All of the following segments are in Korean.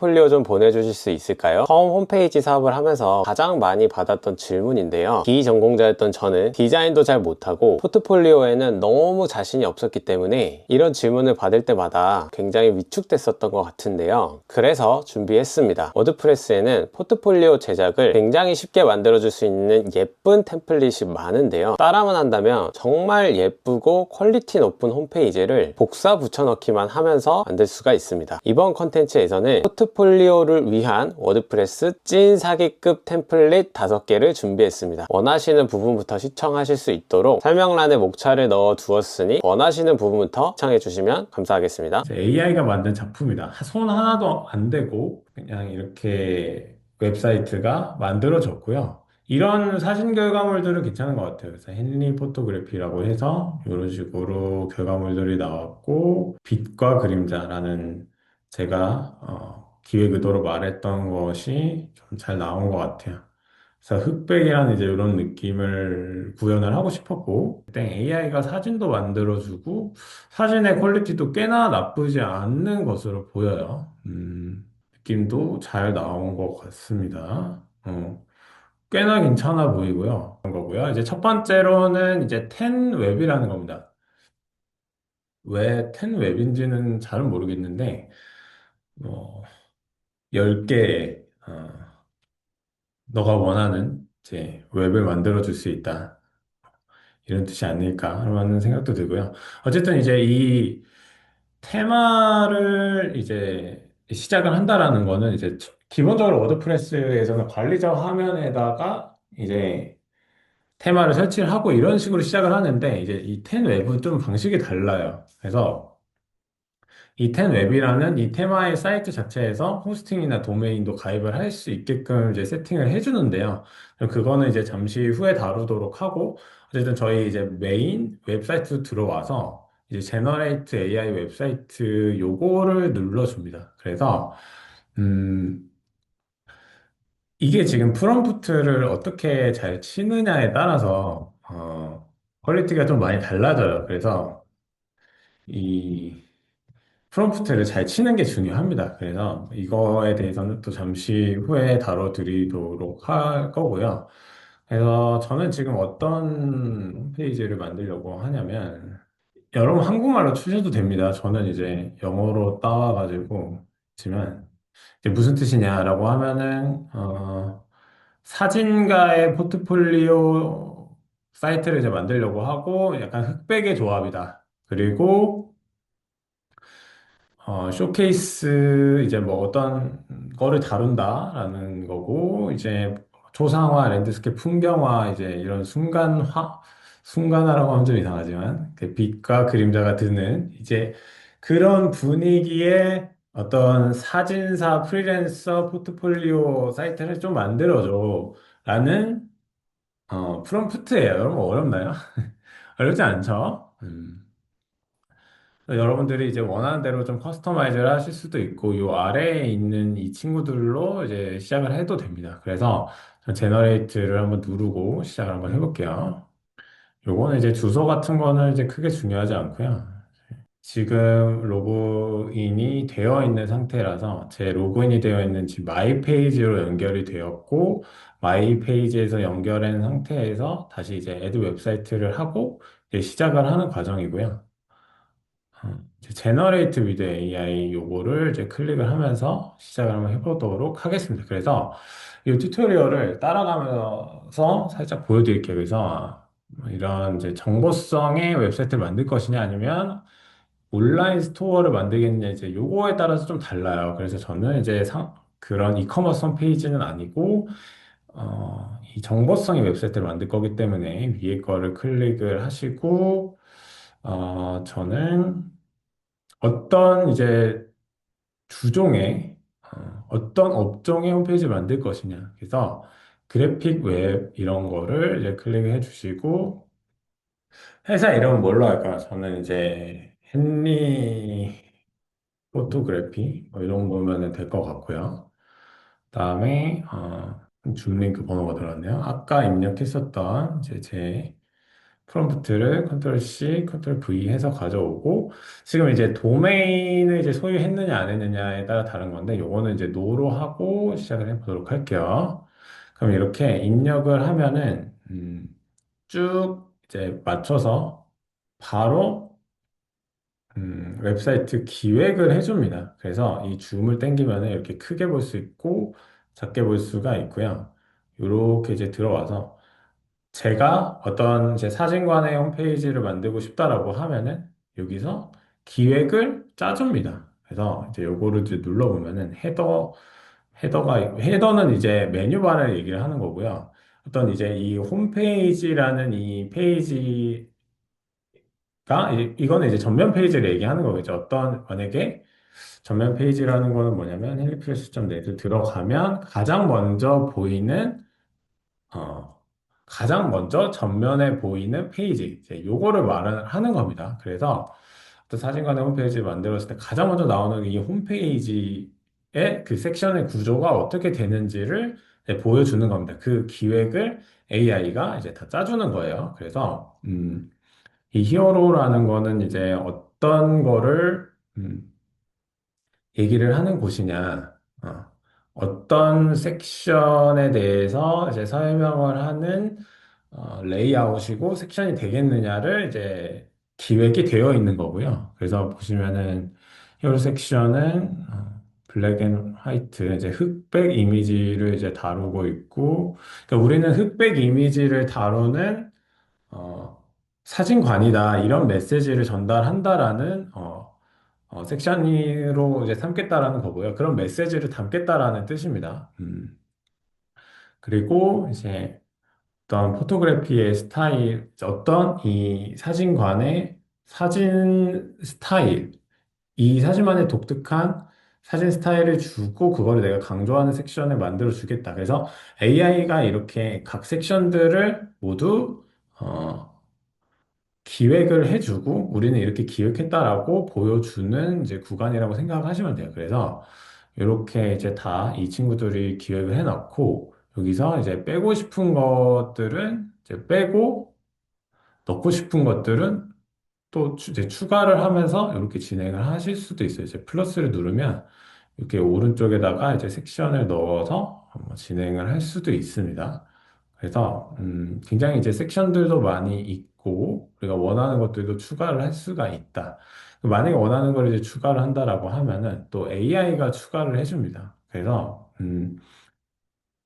포트폴리오 좀 보내주실 수 있을까요? 처음 홈페이지 사업을 하면서 가장 많이 받았던 질문인데요. 비전공자였던 저는 디자인도 잘 못하고 포트폴리오에는 너무 자신이 없었기 때문에 이런 질문을 받을 때마다 굉장히 위축됐었던 것 같은데요. 그래서 준비했습니다. 워드프레스에는 포트폴리오 제작을 굉장히 쉽게 만들어줄 수 있는 예쁜 템플릿이 많은데요. 따라만 한다면 정말 예쁘고 퀄리티 높은 홈페이지를 복사 붙여넣기만 하면서 만들 수가 있습니다. 이번 컨텐츠에서는 포트폴리오를 위한 워드프레스 찐 사기급 템플릿 5개를 준비했습니다. 원하시는 부분부터 시청하실 수 있도록 설명란에 목차를 넣어 두었으니 원하시는 부분부터 시청해 주시면 감사하겠습니다. AI가 만든 작품이다. 손 하나도 안 대고 그냥 이렇게 웹사이트가 만들어졌고요. 이런 사진 결과물들은 괜찮은 것 같아요. 그래서 헨리 포토그래피라고 해서 이런 식으로 결과물들이 나왔고, 빛과 그림자라는 제가 기획 의도로 말했던 것이 좀 잘 나온 것 같아요. 그래서 흑백이라는 이제 이런 느낌을 구현을 하고 싶었고, AI가 사진도 만들어주고 사진의 퀄리티도 꽤나 나쁘지 않는 것으로 보여요. 느낌도 잘 나온 것 같습니다. 꽤나 괜찮아 보이고요. 그런 거고요. 이제 첫 번째로는 이제 텐웹이라는 겁니다. 왜 텐웹인지는 잘은 모르겠는데, 뭐, 10개, 너가 원하는 이제 웹을 만들어줄 수 있다. 이런 뜻이 아닐까 하는 생각도 들고요. 어쨌든 이제 이 테마를 이제 시작을 한다라는 거는 이제 기본적으로 워드프레스에서는 관리자 화면에다가 이제 테마를 설치를 하고 이런 식으로 시작을 하는데, 이제 이 텐웹은 좀 방식이 달라요. 그래서 이 텐웹이라는 이 테마의 사이트 자체에서 호스팅이나 도메인도 가입을 할 수 있게끔 이제 세팅을 해주는데요. 그거는 이제 잠시 후에 다루도록 하고, 어쨌든 저희 이제 메인 웹사이트 들어와서 이제 제너레이트 AI 웹사이트 요거를 눌러줍니다. 그래서 음, 이게 지금 프롬프트를 어떻게 잘 치느냐에 따라서 퀄리티가 좀 많이 달라져요. 그래서 이 프롬프트를 잘 치는 게 중요합니다. 그래서 이거에 대해서는 또 잠시 후에 다뤄드리도록 할 거고요. 그래서 저는 지금 어떤 홈페이지를 만들려고 하냐면, 여러분 한국말로 추셔도 됩니다. 저는 이제 영어로 따와가지고 있지만, 이제 무슨 뜻이냐라고 하면은, 사진가의 포트폴리오 사이트를 이제 만들려고 하고, 약간 흑백의 조합이다. 그리고 쇼케이스 이제 뭐 어떤 거를 다룬다라는 거고, 이제 초상화, 랜드스케이프, 풍경화, 이제 이런 순간화라고 하면 좀 이상하지만 그 빛과 그림자가 드는 이제 그런 분위기의 어떤 사진사 프리랜서 포트폴리오 사이트를 좀 만들어줘 라는 프롬프트예요. 여러분 어렵나요? 어렵지 않죠? 여러분들이 이제 원하는 대로 좀 커스터마이즈를 하실 수도 있고, 요 아래에 있는 이 친구들로 이제 시작을 해도 됩니다. 그래서 제너레이트를 한번 누르고 시작을 한번 해볼게요. 요거는 이제 주소 같은 거는 이제 크게 중요하지 않고요. 지금 로그인이 되어 있는 상태라서 제 로그인이 되어 있는 지금 마이 페이지로 연결이 되었고, 마이 페이지에서 연결한 상태에서 다시 이제 애드 웹사이트를 하고 이제 시작을 하는 과정이고요. 이제 제너레이트 위드 AI 요거를 이제 클릭을 하면서 시작을 한번 해보도록 하겠습니다. 그래서 이 튜토리얼을 따라가면서 살짝 보여드릴게요. 그래서 이런 이제 정보성의 웹사이트를 만들 것이냐 아니면 온라인 스토어를 만들겠냐, 이제 요거에 따라서 좀 달라요. 그래서 저는 이제 그런 이커머스 홈페이지는 아니고 이 정보성의 웹사이트를 만들 거기 때문에 위에 거를 클릭을 하시고, 저는 어떤 이제 주종의 어떤 업종의 홈페이지를 만들 것이냐. 그래서 그래픽 웹 이런 거를 이제 클릭해 주시고, 회사 이름은 뭘로 할까요? 저는 이제 헨리 포토그래피 뭐 이런 거면 될 것 같고요. 그다음에 줌 링크 번호가 들어왔네요. 아까 입력했었던 이제 제 프롬프트를 컨트롤 C, 컨트롤 V 해서 가져오고, 지금 이제 도메인을 이제 소유했느냐 안 했느냐에 따라 다른 건데, 요거는 이제 노로 하고 시작을 해보도록 할게요. 그럼 이렇게 입력을 하면은, 쭉 이제 맞춰서 바로 웹사이트 기획을 해줍니다. 그래서 이 줌을 당기면 이렇게 크게 볼 수 있고 작게 볼 수가 있고요. 이렇게 이제 들어와서 제가 어떤 제 사진관의 홈페이지를 만들고 싶다라고 하면은 여기서 기획을 짜줍니다. 그래서 이제 요거를 이제 눌러보면은 헤더는 이제 메뉴바를 얘기를 하는 거고요. 어떤 이제 이 홈페이지라는 이 페이지 이거는 이제 전면 페이지를 얘기하는 거겠죠. 만약에 전면 페이지라는 거는 뭐냐면 헬리프레스.net을 들어가면 어, 가장 먼저 전면에 보이는 페이지, 이제 요거를 말을 하는 겁니다. 그래서 어떤 사진관의 홈페이지를 만들었을 때 가장 먼저 나오는 이 홈페이지의 그 섹션의 구조가 어떻게 되는지를 이제 보여주는 겁니다. 그 기획을 AI가 이제 다 짜주는 거예요. 그래서, 이 히어로라는 거는 이제 어떤 거를 얘기를 하는 곳이냐, 어떤 섹션에 대해서 이제 설명을 하는 레이아웃이고 섹션이 되겠느냐를 이제 기획이 되어 있는 거고요. 그래서 보시면은 히어로 섹션은 블랙 앤 화이트, 이제 흑백 이미지를 이제 다루고 있고, 그러니까 우리는 흑백 이미지를 다루는 어, 사진관이다, 이런 메시지를 전달한다라는 섹션으로 이제 삼겠다라는 거고요. 그런 메시지를 담겠다라는 뜻입니다. 그리고 이제 어떤 포토그래피의 스타일, 어떤 이 사진관의 사진 스타일, 이 사진만의 독특한 사진 스타일을 주고 그거를 내가 강조하는 섹션을 만들어 주겠다. 그래서 AI가 이렇게 각 섹션들을 모두 기획을 해주고 우리는 이렇게 기획했다라고 보여주는 이제 구간이라고 생각하시면 돼요. 그래서 이렇게 이제 다 이 친구들이 기획을 해놨고 여기서 이제 빼고 싶은 것들은 이제 빼고 넣고 싶은 것들은 또 이제 추가를 하면서 이렇게 진행을 하실 수도 있어요. 이제 플러스를 누르면 이렇게 오른쪽에다가 이제 섹션을 넣어서 한번 진행을 할 수도 있습니다. 그래서 굉장히 이제 섹션들도 많이 있고 우리가 원하는 것들도 추가를 할 수가 있다. 만약에 원하는 걸 이제 추가를 한다라고 하면은 또 AI가 추가를 해줍니다. 그래서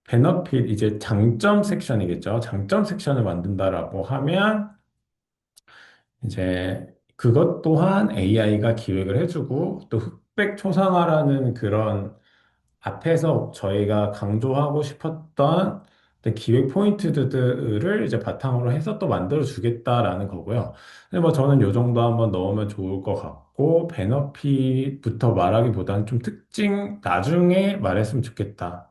베너핏 이제 장점 섹션이겠죠. 장점 섹션을 만든다라고 하면 이제 그것 또한 AI가 기획을 해주고 또 흑백 초상화라는 그런 앞에서 저희가 강조하고 싶었던 어떤 기획 포인트들을 이제 바탕으로 해서 또 만들어 주겠다라는 거고요. 근데 뭐 저는 요 정도 한번 넣으면 좋을 것 같고 베너핏부터 말하기보다는 좀 특징 나중에 말했으면 좋겠다.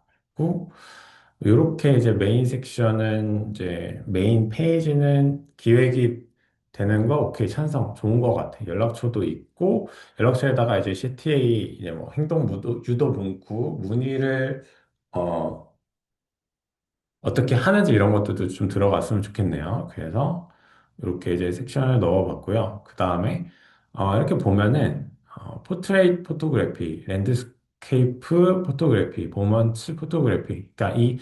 이렇게 이제 메인 섹션은 이제 메인 페이지는 기획이 되는 거 오케이 찬성 좋은 것 같아. 연락처도 있고 연락처에다가 이제 CTA 이제 뭐 행동 유도 문구 문의를 어 어떻게 하는지 이런 것들도 좀 들어갔으면 좋겠네요. 그래서 이렇게 이제 섹션을 넣어봤고요. 그 다음에 이렇게 보면은 포트레이트 포토그래피, 랜드스케이프 포토그래피, 모먼트 포토그래피. 그러니까 이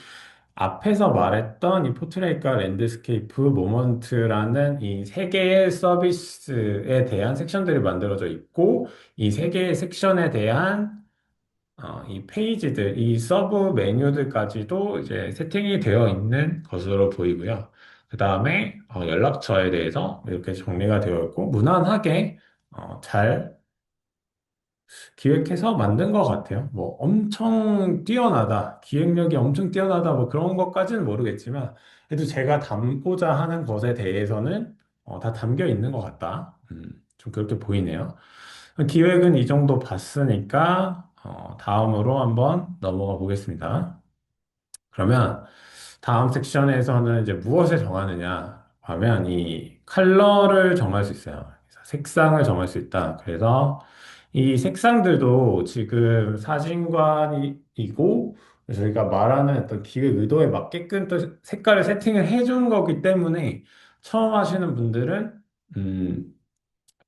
앞에서 말했던 이 포트레이트와 랜드스케이프, 모먼트라는 이 세 개의 서비스에 대한 섹션들이 만들어져 있고 이 세 개의 섹션에 대한 이 페이지들, 이 서브 메뉴들까지도 이제 세팅이 되어 있는 것으로 보이고요. 그 다음에 연락처에 대해서 이렇게 정리가 되어 있고 무난하게 잘 기획해서 만든 것 같아요. 뭐 엄청 뛰어나다, 기획력이 엄청 뛰어나다, 뭐 그런 것까지는 모르겠지만 그래도 제가 담고자 하는 것에 대해서는 다 담겨 있는 것 같다. 좀 그렇게 보이네요. 기획은 이 정도 봤으니까 다음으로 한번 넘어가 보겠습니다. 그러면 다음 섹션에서는 이제 무엇을 정하느냐 하면 이 컬러를 정할 수 있어요. 그래서 색상을 정할 수 있다. 그래서 이 색상들도 지금 사진관이고 저희가 말하는 어떤 기획 의도에 맞게끔 또 색깔을 세팅을 해준 거기 때문에 처음 하시는 분들은, 음,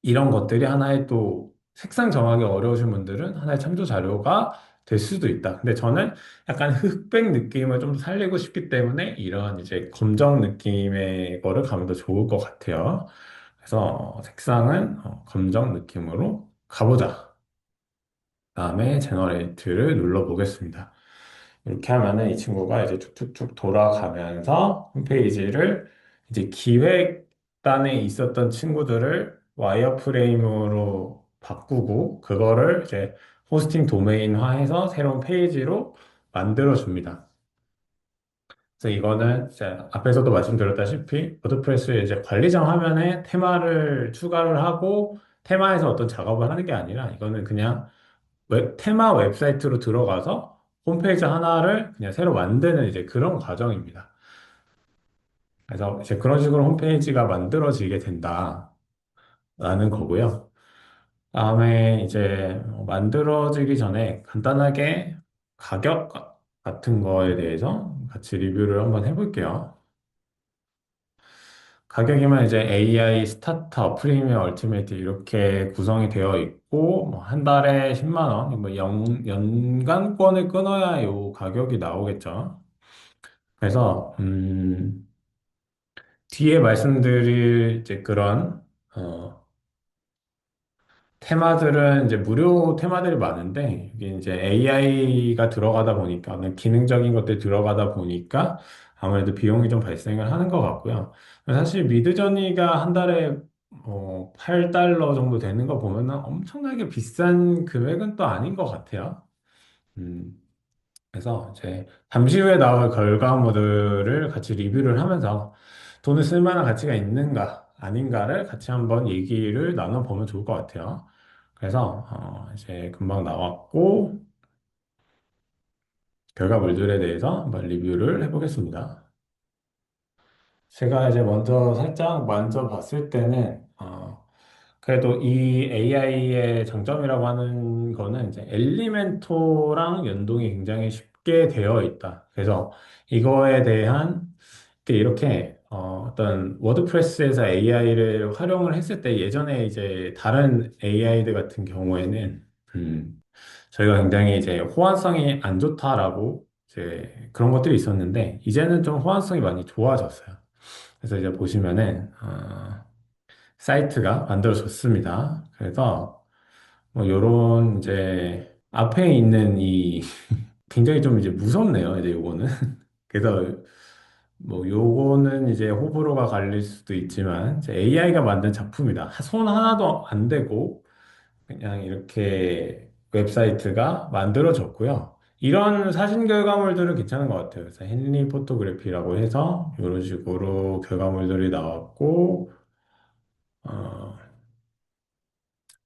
이런 것들이 하나의 또 색상 정하기 어려우신 분들은 하나의 참조 자료가 될 수도 있다. 근데 저는 약간 흑백 느낌을 좀 살리고 싶기 때문에 이런 이제 검정 느낌의 거를 가면 더 좋을 것 같아요. 그래서 색상은 검정 느낌으로 가보자. 다음에 제너레이트를 눌러보겠습니다. 이렇게 하면은 이 친구가 이제 쭉쭉쭉 돌아가면서 홈페이지를 이제 기획단에 있었던 친구들을 와이어프레임으로 바꾸고 그거를 이제 호스팅 도메인화해서 새로운 페이지로 만들어 줍니다. 그래서 이거는 이제 앞에서도 말씀드렸다시피 워드프레스의 이제 관리자 화면에 테마를 추가를 하고 테마에서 어떤 작업을 하는 게 아니라 이거는 그냥 테마 웹사이트로 들어가서 홈페이지 하나를 그냥 새로 만드는 이제 그런 과정입니다. 그래서 이제 그런 식으로 홈페이지가 만들어지게 된다라는 거고요. 다음에 이제 만들어지기 전에 간단하게 가격 같은 거에 대해서 같이 리뷰를 한번 해볼게요. 가격이면 이제 AI 스타터, 프리미엄, 얼티메이트 이렇게 구성이 되어 있고 뭐 한 달에 10만 원, 뭐 연간권을 끊어야 요 가격이 나오겠죠. 그래서 뒤에 말씀드릴 이제 그런 어, 테마들은 이제 무료 테마들이 많은데 이게 이제 AI가 들어가다 보니까 어떤 기능적인 것들이 들어가다 보니까 아무래도 비용이 좀 발생을 하는 것 같고요. 사실 미드저니가 한 달에 8달러 정도 되는 거 보면은 엄청나게 비싼 금액은 또 아닌 것 같아요. 음, 그래서 이제 잠시 후에 나올 결과물들을 같이 리뷰를 하면서 돈을 쓸 만한 가치가 있는가 아닌가를 같이 한번 얘기를 나눠보면 좋을 것 같아요. 그래서 이제 금방 나왔고 결과물들에 대해서 한번 리뷰를 해보겠습니다. 제가 이제 먼저 살짝 만져봤을 때는 그래도 이 AI의 장점이라고 하는 거는 이제 엘리멘토랑 연동이 굉장히 쉽게 되어 있다. 그래서 이거에 대한 이렇게 어떤 워드프레스에서 AI를 활용을 했을 때 예전에 이제 다른 AI들 같은 경우에는 저희가 굉장히 이제 호환성이 안 좋다라고 이제 그런 것들이 있었는데 이제는 좀 호환성이 많이 좋아졌어요. 그래서 이제 보시면은 사이트가 만들어졌습니다. 그래서 뭐 요런 이제 앞에 있는 이 굉장히 좀 이제 무섭네요. 이제 요거는. 그래서 뭐 요거는 이제 호불호가 갈릴 수도 있지만 AI가 만든 작품이다. 손 하나도 안 대고 그냥 이렇게 웹사이트가 만들어졌고요. 이런 사진 결과물들은 괜찮은 것 같아요. 그래서 헨리 포토그래피라고 해서 이런 식으로 결과물들이 나왔고 어,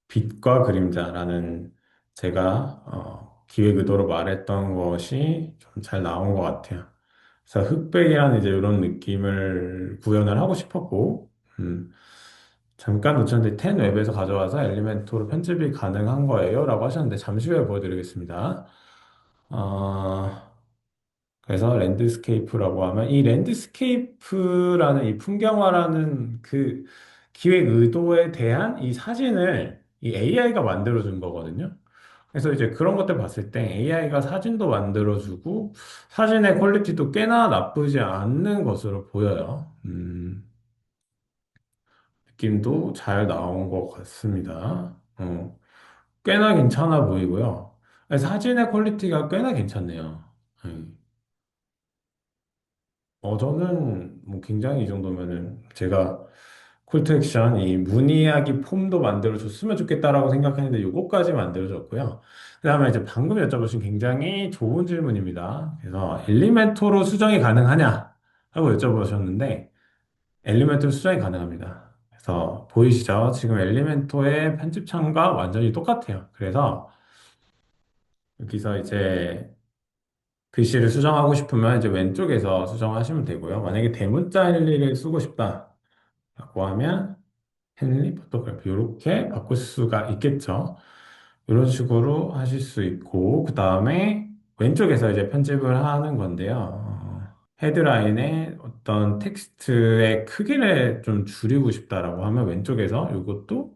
빛과 그림자라는 제가 기획 의도로 말했던 것이 좀 잘 나온 것 같아요. 그래서 흑백이라는 이제 이런 느낌을 구현을 하고 싶었고, 잠깐 놓쳤는데 텐 웹에서 가져와서 엘리멘토로 편집이 가능한 거예요? 라고 하셨는데 잠시 후에 보여드리겠습니다. 어, 그래서 랜드스케이프라고 하면 이 랜드스케이프라는 이 풍경화라는 그 기획 의도에 대한 이 사진을 이 AI가 만들어준 거거든요. 그래서 이제 그런 것들 봤을 때 AI가 사진도 만들어주고 사진의 퀄리티도 꽤나 나쁘지 않는 것으로 보여요. 느낌도 잘 나온 것 같습니다. 꽤나 괜찮아 보이고요. 사진의 퀄리티가 꽤나 괜찮네요. 음. 저는 뭐 굉장히 이 정도면은 제가 콜투 액션 이 문의하기 폼도 만들어줬으면 좋겠다라고 생각했는데 요거까지 만들어줬고요. 그다음에 이제 방금 여쭤보신 굉장히 좋은 질문입니다. 그래서 엘리멘토로 수정이 가능하냐 하고 여쭤보셨는데 엘리멘토로 수정이 가능합니다. 그래서 보이시죠? 지금 엘리멘토의 편집창과 완전히 똑같아요. 그래서 여기서 이제 글씨를 수정하고 싶으면 이제 왼쪽에서 수정하시면 되고요. 만약에 대문자 헨리를 쓰고 싶다라고 하면 헨리 포토그래피 이렇게 바꿀 수가 있겠죠. 이런 식으로 하실 수 있고 그 다음에 왼쪽에서 이제 편집을 하는 건데요. 헤드라인에 어떤 텍스트의 크기를 좀 줄이고 싶다라고 하면 왼쪽에서 이것도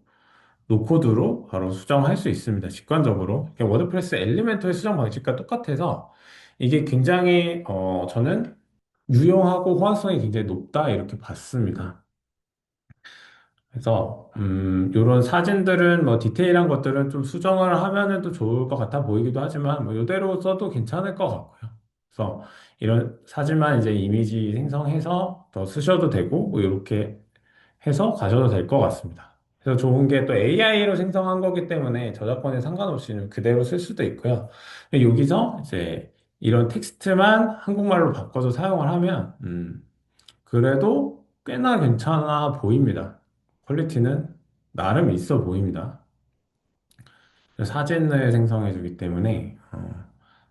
노코드로 바로 수정할 수 있습니다. 직관적으로. 그냥 워드프레스 엘리멘토의 수정 방식과 똑같아서 이게 굉장히 저는 유용하고 호환성이 굉장히 높다 이렇게 봤습니다. 그래서 이런 사진들은 뭐 디테일한 것들은 좀 수정을 하면은 또 좋을 것 같아 보이기도 하지만 뭐 이대로 써도 괜찮을 것 같고요. 그래서 이런 사진만 이제 이미지 생성해서 더 쓰셔도 되고 뭐 이렇게 해서 가셔도 될 것 같습니다. 그래서 좋은 게 또 AI로 생성한 거기 때문에 저작권에 상관없이 그대로 쓸 수도 있고요. 근데 여기서 이제 이런 텍스트만 한국말로 바꿔서 사용을 하면 그래도 꽤나 괜찮아 보입니다. 퀄리티는 나름 있어 보입니다. 사진을 생성해 주기 때문에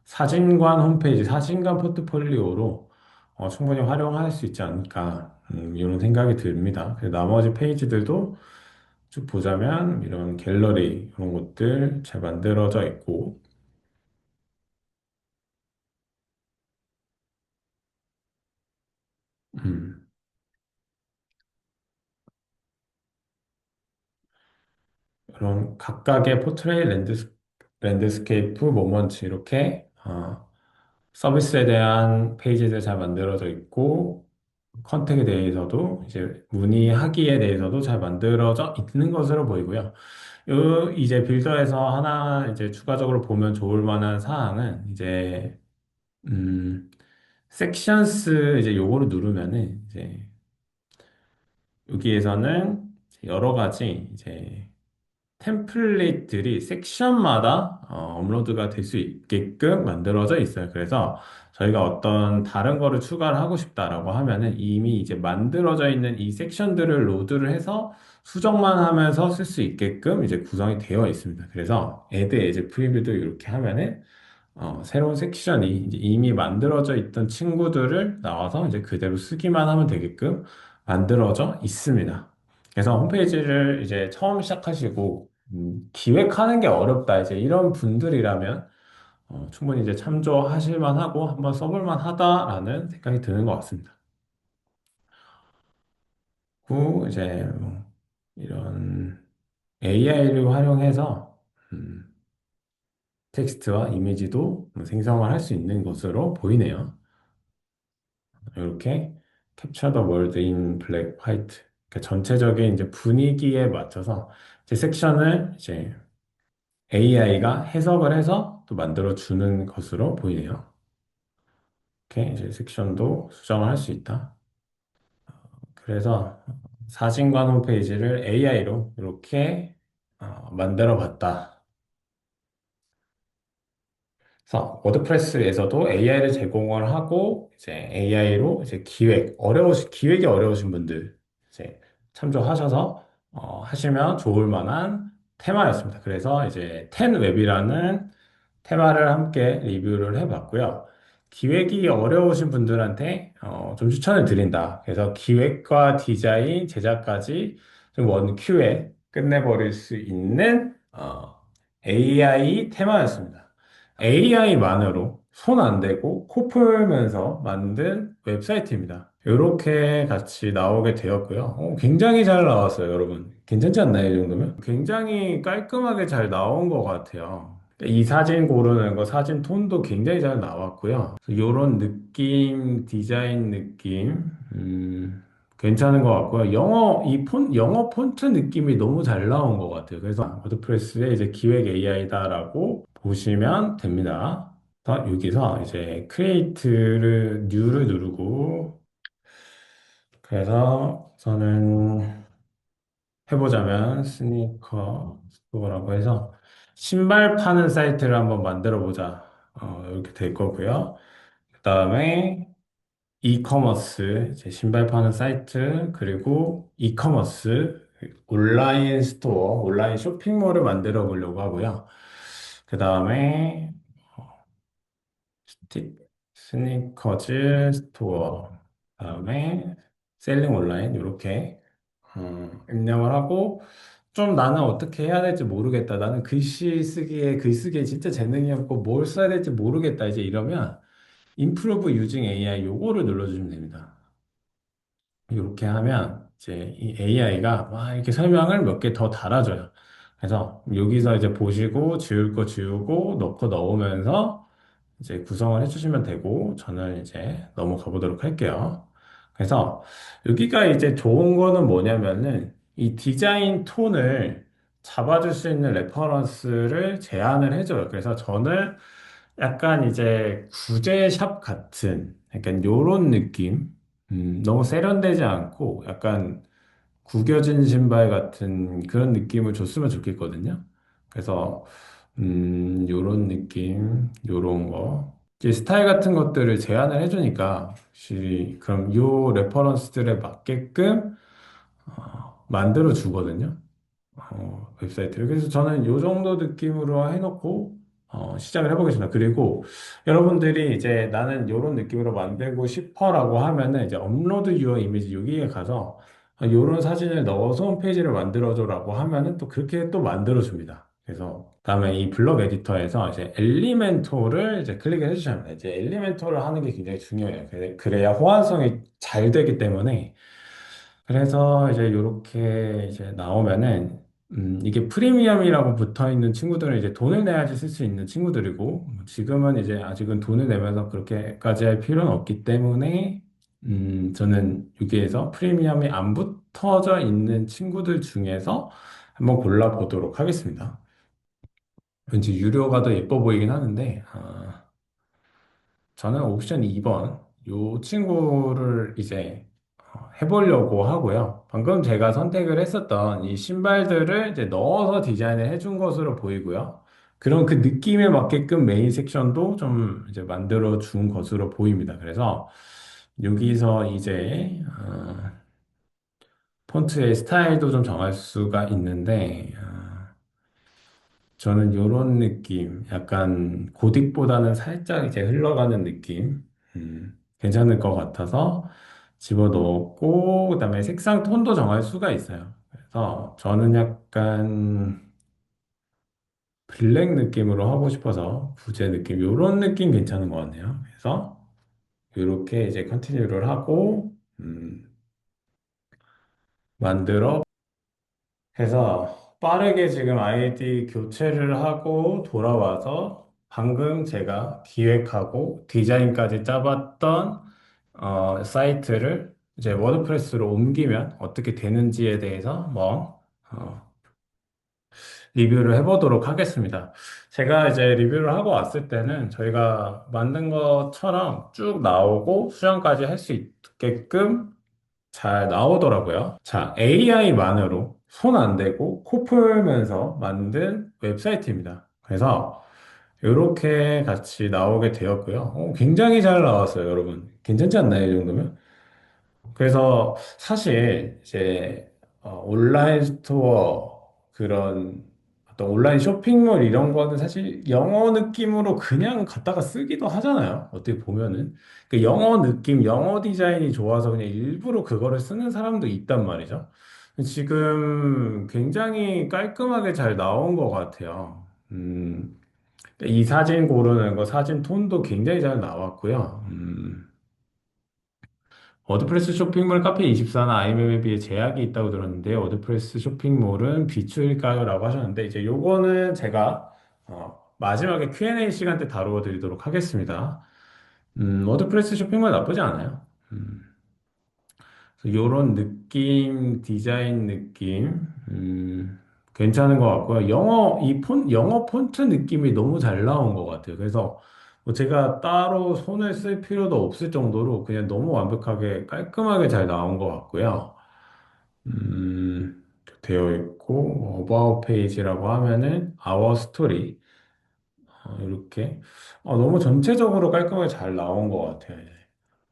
사진관 홈페이지, 사진관 포트폴리오로 충분히 활용할 수 있지 않을까 이런 생각이 듭니다. 그래서 나머지 페이지들도 쭉 보자면 이런 갤러리 이런 것들 잘 만들어져 있고 음, 이런 각각의 포트레이 랜드스케이프 모먼트 이렇게 서비스에 대한 페이지들 잘 만들어져 있고 컨택에 대해서도 이제 문의하기에 대해서도 잘 만들어져 있는 것으로 보이고요. 요 이제 빌더에서 하나 이제 추가적으로 보면 좋을 만한 사항은 이제 음 섹션스 이제 요거를 누르면은 이제 여기에서는 여러 가지 이제 템플릿들이 섹션마다 업로드가 될 수 있게끔 만들어져 있어요. 그래서 저희가 어떤 다른 거를 추가를 하고 싶다라고 하면은 이미 이제 만들어져 있는 이 섹션들을 로드를 해서 수정만 하면서 쓸 수 있게끔 이제 구성이 되어 있습니다. 그래서 add as 프리뷰도 이렇게 하면은 새로운 섹션이 이제 이미 만들어져 있던 친구들을 나와서 이제 그대로 쓰기만 하면 되게끔 만들어져 있습니다. 그래서 홈페이지를 이제 처음 시작하시고 기획하는 게 어렵다 이제 이런 분들이라면 충분히 이제 참조하실 만하고 한번 써볼 만하다라는 생각이 드는 것 같습니다. 그 이제 뭐 이런 AI를 활용해서 텍스트와 이미지도 생성을 할 수 있는 것으로 보이네요. 이렇게 캡처 더 월드 인 블랙 화이트 전체적인 이제 분위기에 맞춰서 이제 섹션을 이제 AI가 해석을 해서 또 만들어 주는 것으로 보이네요. 이렇게 이제 섹션도 수정을 할 수 있다. 그래서 사진관 홈페이지를 AI로 이렇게 만들어 봤다. 그래서 워드프레스에서도 AI를 제공을 하고 이제 AI로 이제 기획이 어려우신 분들 이제 참조하셔서 하시면 좋을 만한 테마였습니다. 그래서 이제 텐웹이라는 테마를 함께 리뷰를 해봤고요. 기획이 어려우신 분들한테 좀 추천을 드린다. 그래서 기획과 디자인, 제작까지 좀 원큐에 끝내버릴 수 있는 AI 테마였습니다. AI만으로 손 안 대고 코 풀면서 만든 웹사이트입니다. 이렇게 같이 나오게 되었고요. 굉장히 잘 나왔어요, 여러분. 괜찮지 않나요, 이 정도면? 굉장히 깔끔하게 잘 나온 것 같아요. 이 사진 고르는 거, 사진 톤도 굉장히 잘 나왔고요. 이런 느낌, 디자인 느낌, 괜찮은 것 같고요. 영어 폰트 느낌이 너무 잘 나온 것 같아요. 그래서 워드프레스의 이제 기획 AI다라고 보시면 됩니다. 여기서 이제 크리에이트를 뉴를 누르고 그래서 저는 해보자면 스니커 스토어라고 해서 신발 파는 사이트를 한번 만들어 보자. 이렇게 될 거고요. 그 다음에 이커머스, 이제 신발 파는 사이트, 그리고 이커머스, 온라인 스토어, 온라인 쇼핑몰을 만들어 보려고 하고요. 그 다음에 스니커즈 스토어, 그다음에 셀링 온라인 이렇게 입력을 하고 좀 나는 어떻게 해야 될지 모르겠다. 나는 글씨에 진짜 재능이 없고 뭘 써야 될지 모르겠다. 이제 이러면 Improve using AI 요거를 눌러주시면 됩니다. 이렇게 하면 이제 이 AI가 막 이렇게 설명을 몇 개 더 달아줘요. 그래서 여기서 이제 보시고 지울 거 지우고 넣고 넣으면서 이제 구성을 해주시면 되고 저는 이제 넘어가 보도록 할게요. 그래서 여기가 이제 좋은 거는 뭐냐면은 이 디자인 톤을 잡아줄 수 있는 레퍼런스를 제안을 해줘요. 그래서 저는 약간 이제 구제샵 같은 약간 요런 느낌, 너무 세련되지 않고 약간 구겨진 신발 같은 그런 느낌을 줬으면 좋겠거든요. 그래서 요런 느낌, 요런 거. 이제 스타일 같은 것들을 제안을 해주니까 확실히 그럼 요 레퍼런스들에 맞게끔 만들어 주거든요. 웹사이트를. 그래서 저는 요 정도 느낌으로 해놓고 시작을 해보겠습니다. 그리고 여러분들이 이제 나는 요런 느낌으로 만들고 싶어라고 하면은 이제 업로드 유어 이미지 여기에 가서 요런 사진을 넣어서 홈페이지를 만들어줘라고 하면은 또 그렇게 또 만들어줍니다. 그래서 다음에 이 블록 에디터에서 이제 엘리멘토를 이제 클릭을 해주셔야 합니다. 이제 엘리멘토를 하는 게 굉장히 중요해요. 그래야 호환성이 잘 되기 때문에 그래서 이제 이렇게 이제 나오면은 이게 프리미엄이라고 붙어 있는 친구들은 이제 돈을 내야지 쓸 수 있는 친구들이고 지금은 이제 아직은 돈을 내면서 그렇게까지 할 필요는 없기 때문에 저는 여기에서 프리미엄이 안 붙어져 있는 친구들 중에서 한번 골라보도록 하겠습니다. 왠지 유료가 더 예뻐 보이긴 하는데 저는 옵션 2번 요 친구를 이제 해보려고 하고요. 방금 제가 선택을 했었던 이 신발들을 이제 넣어서 디자인을 해준 것으로 보이고요. 그런 그 느낌에 맞게끔 메인 섹션도 좀 이제 만들어 준 것으로 보입니다. 그래서 여기서 이제 폰트의 스타일도 좀 정할 수가 있는데 저는 이런 느낌, 약간 고딕보다는 살짝 이제 흘러가는 느낌, 괜찮을 것 같아서 집어넣었고, 그다음에 색상 톤도 정할 수가 있어요. 그래서 저는 약간 블랙 느낌으로 하고 싶어서 부제 느낌, 이런 느낌 괜찮은 것 같네요. 그래서 이렇게 이제 컨티뉴를 하고, 만들어 해서 빠르게 지금 아이디 교체를 하고 돌아와서 방금 제가 기획하고 디자인까지 짜봤던 사이트를 이제 워드프레스로 옮기면 어떻게 되는지에 대해서 리뷰를 해보도록 하겠습니다. 제가 이제 리뷰를 하고 왔을 때는 저희가 만든 것처럼 쭉 나오고 수정까지 할 수 있게끔 잘 나오더라고요. 자, AI만으로 손 안 대고 코 풀면서 만든 웹사이트입니다. 그래서 이렇게 같이 나오게 되었고요. 굉장히 잘 나왔어요, 여러분. 괜찮지 않나요, 이 정도면? 그래서 사실 이제 온라인 스토어 그런 어떤 온라인 쇼핑몰 이런 거는 사실 영어 느낌으로 그냥 갖다가 쓰기도 하잖아요. 어떻게 보면은 그 영어 느낌, 영어 디자인이 좋아서 그냥 일부러 그거를 쓰는 사람도 있단 말이죠. 지금 굉장히 깔끔하게 잘 나온 것 같아요. 이 사진 고르는 거, 사진 톤도 굉장히 잘 나왔고요. 워드프레스 쇼핑몰 카페24나 아이맵에 비해 제약이 있다고 들었는데 워드프레스 쇼핑몰은 비추일까요? 라고 하셨는데 이제 요거는 제가 마지막에 Q&A 시간 때 다루어 드리도록 하겠습니다. 워드프레스 쇼핑몰 나쁘지 않아요. 요런 느낌, 디자인 느낌, 괜찮은 것 같고요. 영어 폰트 느낌이 너무 잘 나온 것 같아요. 그래서 뭐 제가 따로 손을 쓸 필요도 없을 정도로 그냥 너무 완벽하게 깔끔하게 잘 나온 것 같고요. 되어 있고, 어바웃 페이지라고 하면은, our story. 이렇게. 너무 전체적으로 깔끔하게 잘 나온 것 같아요. 예.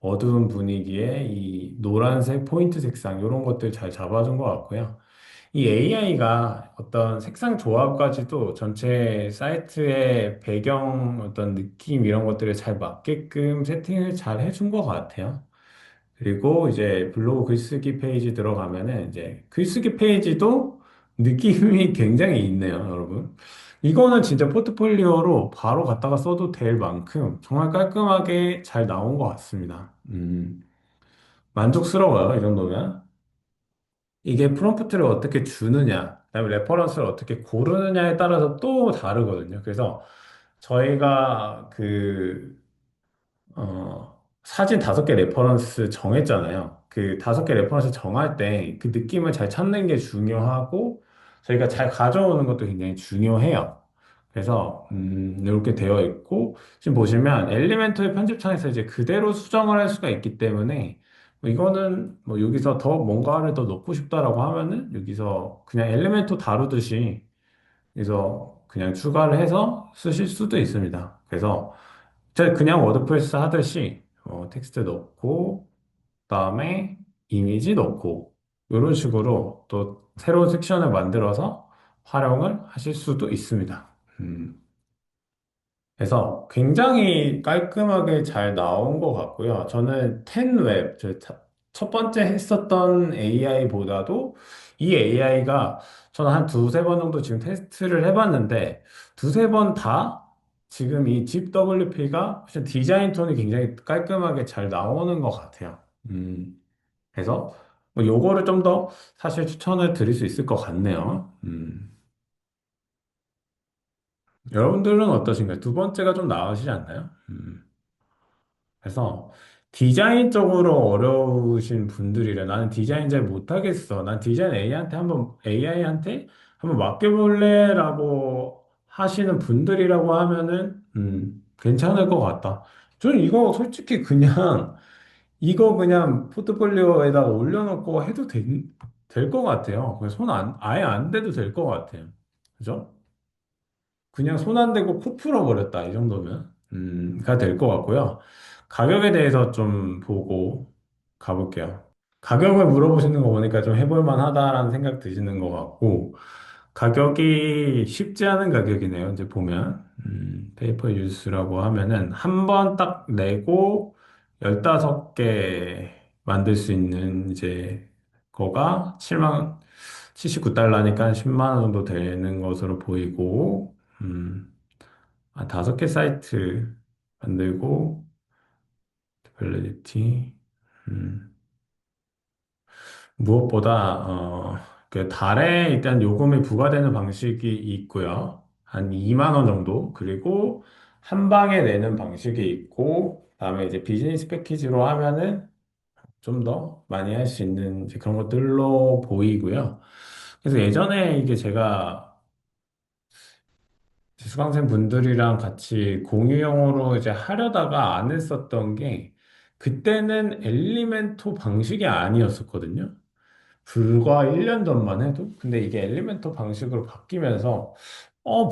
어두운 분위기에 이 노란색 포인트 색상, 이런 것들 잘 잡아준 것 같고요. 이 AI가 어떤 색상 조합까지도 전체 사이트의 배경 어떤 느낌 이런 것들을 잘 맞게끔 세팅을 잘 해준 것 같아요. 그리고 이제 블로그 글쓰기 페이지 들어가면은 이제 글쓰기 페이지도 느낌이 굉장히 있네요, 여러분. 이거는 진짜 포트폴리오로 바로 갖다가 써도 될 만큼 정말 깔끔하게 잘 나온 것 같습니다. 만족스러워요, 이 정도면. 이게 프롬프트를 어떻게 주느냐, 그다음에 레퍼런스를 어떻게 고르느냐에 따라서 또 다르거든요. 그래서 저희가 사진 5개 레퍼런스 정했잖아요. 그 5개 레퍼런스 정할 때 그 느낌을 잘 찾는 게 중요하고 저희가 잘 가져오는 것도 굉장히 중요해요. 그래서 이렇게 되어 있고 지금 보시면 엘리멘토의 편집창에서 이제 그대로 수정을 할 수가 있기 때문에 뭐 이거는 뭐 여기서 더 뭔가를 더 넣고 싶다라고 하면은 여기서 그냥 엘리멘토 다루듯이 그래서 그냥 추가를 해서 쓰실 수도 있습니다. 그래서 제가 그냥 워드프레스 하듯이 텍스트 넣고 그다음에 이미지 넣고 이런 식으로 또 새로운 섹션을 만들어서 활용을 하실 수도 있습니다. 그래서 굉장히 깔끔하게 잘 나온 것 같고요. 저는 10웹, 첫 번째 했었던 AI보다도 이 AI가 저는 한 두세 번 정도 지금 테스트를 해봤는데 두세 번 다 지금 이 ZWP가 디자인 톤이 굉장히 깔끔하게 잘 나오는 것 같아요. 그래서 뭐 요거를 좀 더 사실 추천을 드릴 수 있을 것 같네요. 여러분들은 어떠신가요? 두 번째가 좀 나으시지 않나요? 그래서 디자인적으로 어려우신 분들이래. 나는 디자인 잘 못하겠어. 난 디자인 AI한테 한번 맡겨볼래라고 하시는 분들이라고 하면은, 괜찮을 것 같다. 저는 이거 솔직히 그냥, 이거 그냥 포트폴리오에다가 올려놓고 해도 될 것 같아요. 아예 안 돼도 될 것 같아요. 그죠? 그냥 손 안 대고 코 풀어버렸다. 이 정도면. 가 될 것 같고요. 가격에 대해서 좀 보고 가볼게요. 가격을 물어보시는 거 보니까 좀 해볼 만하다라는 생각 드시는 것 같고, 가격이 쉽지 않은 가격이네요. 이제 보면, 페이퍼 유스라고 하면은 한 번 딱 내고 15개 만들 수 있는 이제 거가 79달러니까 10만 원 정도 되는 것으로 보이고, 5개 사이트 만들고, 밸리디티, 무엇보다, 그 달에 일단 요금이 부과되는 방식이 있고요. 한 2만 원 정도. 그리고 한 방에 내는 방식이 있고, 그다음에 이제 비즈니스 패키지로 하면은 좀 더 많이 할 수 있는 이제 그런 것들로 보이고요. 그래서 예전에 이게 제가 수강생 분들이랑 같이 공유형으로 이제 하려다가 안 했었던 게 그때는 엘리멘토 방식이 아니었었거든요. 불과 1년 전만 해도. 근데 이게 엘리멘토 방식으로 바뀌면서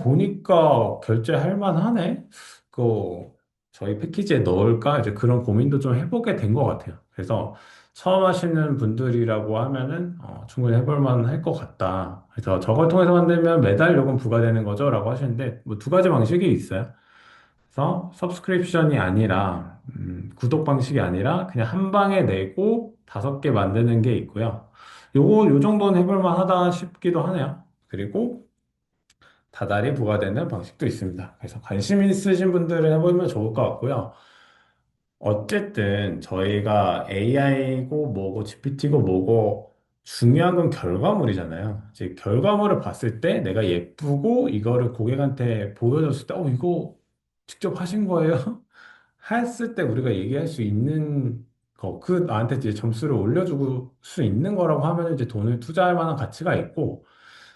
보니까 결제할 만하네. 그 저희 패키지에 넣을까? 이제 그런 고민도 좀 해보게 된 것 같아요. 그래서 처음 하시는 분들이라고 하면은 충분히 해볼 만할 것 같다. 그래서 저걸 통해서 만들면 매달 요금 부과되는 거죠? 라고 하시는데 뭐 두 가지 방식이 있어요. 그래서 서브스크립션이 아니라 구독 방식이 아니라 그냥 한 방에 내고 5개 만드는 게 있고요. 요 정도는 해볼 만하다 싶기도 하네요. 그리고 다달이 부과되는 방식도 있습니다. 그래서 관심 있으신 분들은 해보면 좋을 것 같고요. 어쨌든 저희가 AI고 뭐고 GPT고 뭐고 중요한 건 결과물이잖아요. 이제 결과물을 봤을 때 내가 예쁘고 이거를 고객한테 보여줬을 때, 이거 직접 하신 거예요? 했을 때 우리가 얘기할 수 있는 나한테 이제 점수를 올려주고 수 있는 거라고 하면 이제 돈을 투자할 만한 가치가 있고,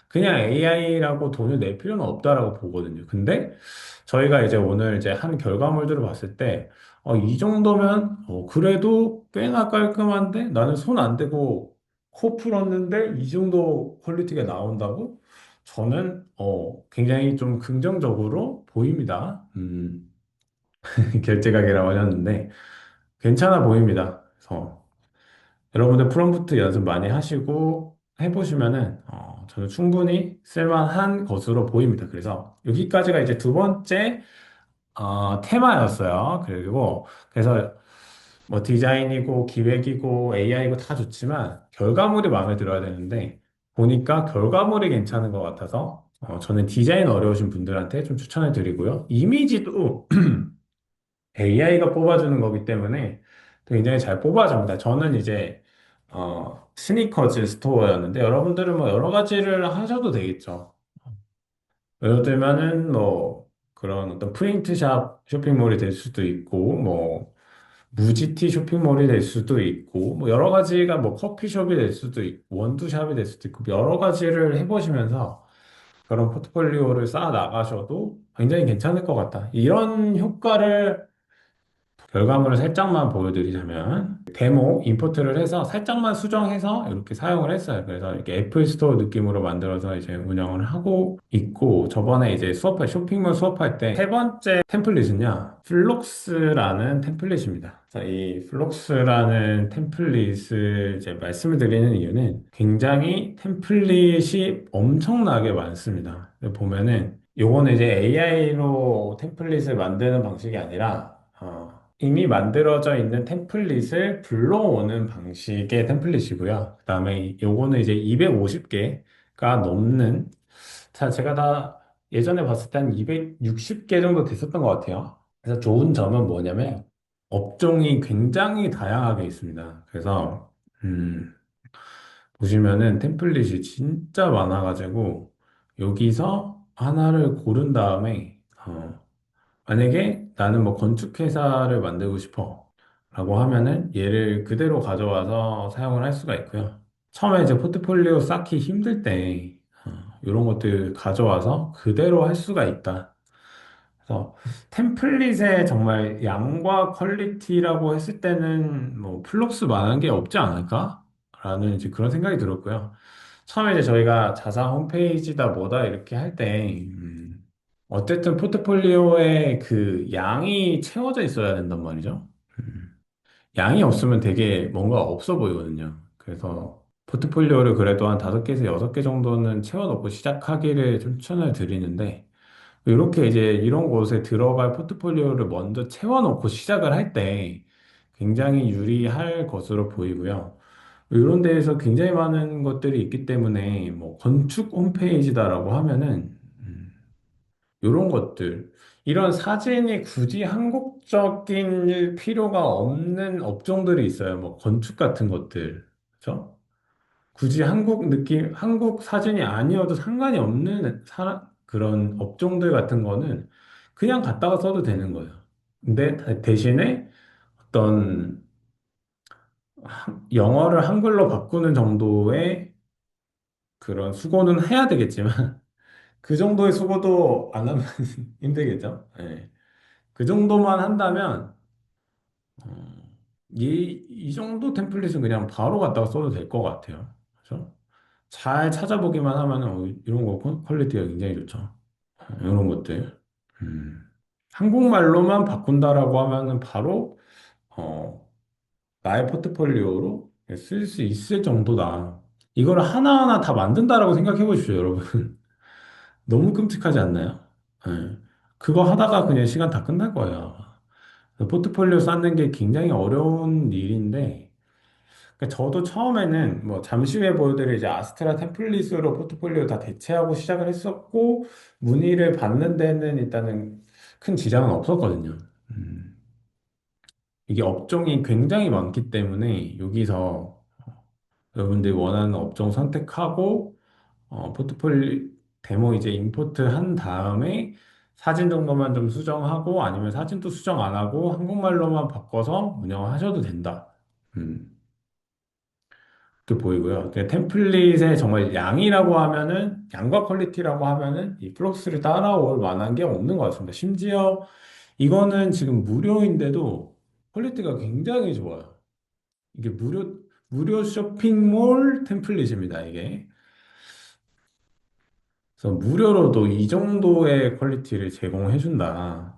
그냥 AI라고 돈을 낼 필요는 없다라고 보거든요. 근데 저희가 이제 오늘 이제 한 결과물들을 봤을 때, 이 정도면, 그래도 꽤나 깔끔한데 나는 손 안 대고 코 풀었는데 이 정도 퀄리티가 나온다고? 저는, 굉장히 좀 긍정적으로 보입니다. 결제각이라고 하셨는데, 괜찮아 보입니다. 그래서 여러분들 프롬프트 연습 많이 하시고 해보시면은 저는 충분히 쓸만한 것으로 보입니다. 그래서 여기까지가 이제 두 번째 테마였어요. 그래서 뭐 디자인이고 기획이고 AI고 다 좋지만 결과물이 마음에 들어야 되는데 보니까 결과물이 괜찮은 것 같아서 저는 디자인 어려우신 분들한테 좀 추천을 드리고요. 이미지도 AI가 뽑아주는 거기 때문에 굉장히 잘 뽑아줍니다. 저는 이제 스니커즈 스토어였는데 여러분들은 뭐 여러 가지를 하셔도 되겠죠. 예를 들면은 뭐 그런 어떤 프린트샵 쇼핑몰이 될 수도 있고 뭐 무지티 쇼핑몰이 될 수도 있고 뭐 여러 가지가 뭐 커피숍이 될 수도 있고 원두샵이 될 수도 있고 여러 가지를 해보시면서 그런 포트폴리오를 쌓아 나가셔도 굉장히 괜찮을 것 같다. 이런 효과를 결과물을 살짝만 보여드리자면 데모 임포트를 해서 살짝만 수정해서 이렇게 사용을 했어요. 그래서 이렇게 애플 스토어 느낌으로 만들어서 이제 운영을 하고 있고 저번에 이제 수업할 쇼핑몰 수업할 때 세 번째 템플릿은요 플록스라는 템플릿입니다. 자, 이 플록스라는 템플릿을 이제 말씀을 드리는 이유는 굉장히 템플릿이 엄청나게 많습니다. 보면은 요거는 이제 AI로 템플릿을 만드는 방식이 아니라 이미 만들어져 있는 템플릿을 불러오는 방식의 템플릿이고요. 그다음에 요거는 이제 250개가 넘는, 자, 제가 다 예전에 봤을 때 한 260개 정도 됐었던 것 같아요. 그래서 좋은 점은 뭐냐면 업종이 굉장히 다양하게 있습니다. 그래서 보시면은 템플릿이 진짜 많아가지고 여기서 하나를 고른 다음에 만약에 나는 뭐 건축회사를 만들고 싶어 라고 하면은 얘를 그대로 가져와서 사용을 할 수가 있고요. 처음에 이제 포트폴리오 쌓기 힘들 때 이런 것들 가져와서 그대로 할 수가 있다. 그래서 템플릿의 정말 양과 퀄리티라고 했을 때는 뭐 플럭스만한 게 없지 않을까? 라는 이제 그런 생각이 들었고요. 처음에 이제 저희가 자사 홈페이지다 뭐다 이렇게 할 때, 어쨌든 포트폴리오에 그 양이 채워져 있어야 된단 말이죠. 음, 양이 없으면 되게 뭔가 없어 보이거든요. 그래서 포트폴리오를 그래도 한 5개에서 6개 정도는 채워놓고 시작하기를 좀 추천을 드리는데, 이렇게 이제 이런 곳에 들어갈 포트폴리오를 먼저 채워놓고 시작을 할 때 굉장히 유리할 것으로 보이고요. 이런 데에서 굉장히 많은 것들이 있기 때문에 뭐 건축 홈페이지다라고 하면은 이런 것들, 이런 사진이 굳이 한국적인 필요가 없는 업종들이 있어요. 뭐 건축 같은 것들, 그렇죠? 굳이 한국 느낌, 한국 사진이 아니어도 상관이 없는 그런 업종들 같은 거는 그냥 갖다가 써도 되는 거예요. 근데 대신에 어떤 영어를 한글로 바꾸는 정도의 그런 수고는 해야 되겠지만 그 정도의 수고도 안 하면 힘들겠죠. 예. 그 정도만 한다면 이 정도 템플릿은 그냥 바로 갖다가 써도 될 것 같아요. 그렇죠? 잘 찾아보기만 하면 이런 거 퀄리티가 굉장히 좋죠. 이런 것들. 음. 한국말로만 바꾼다라고 하면은 바로 어, 나의 포트폴리오로 쓸 수 있을 정도다. 이걸 하나하나 다 만든다라고 생각해 보십시오, 여러분. 너무 끔찍하지 않나요? 예. 그거 하다가 그냥 시간 다 끝날 거예요. 포트폴리오 쌓는 게 굉장히 어려운 일인데, 그러니까 저도 처음에는 뭐 잠시 후에 보여드릴 이제 아스트라 템플릿으로 포트폴리오 다 대체하고 시작을 했었고, 문의를 받는 데는 일단은 큰 지장은 없었거든요. 음, 이게 업종이 굉장히 많기 때문에 여기서 여러분들이 원하는 업종 선택하고, 포트폴리오 데모 이제 임포트 한 다음에 사진 정도만 좀 수정하고 아니면 사진도 수정 안 하고 한국말로만 바꿔서 운영하셔도 된다. 음, 그렇게 보이고요. 근데 템플릿의 정말 양이라고 하면은 양과 퀄리티라고 하면은 이 플럭스를 따라올 만한 게 없는 것 같습니다. 심지어 이거는 지금 무료인데도 퀄리티가 굉장히 좋아요. 이게 무료 쇼핑몰 템플릿입니다. 이게. 그래서 무료로도 이 정도의 퀄리티를 제공해준다.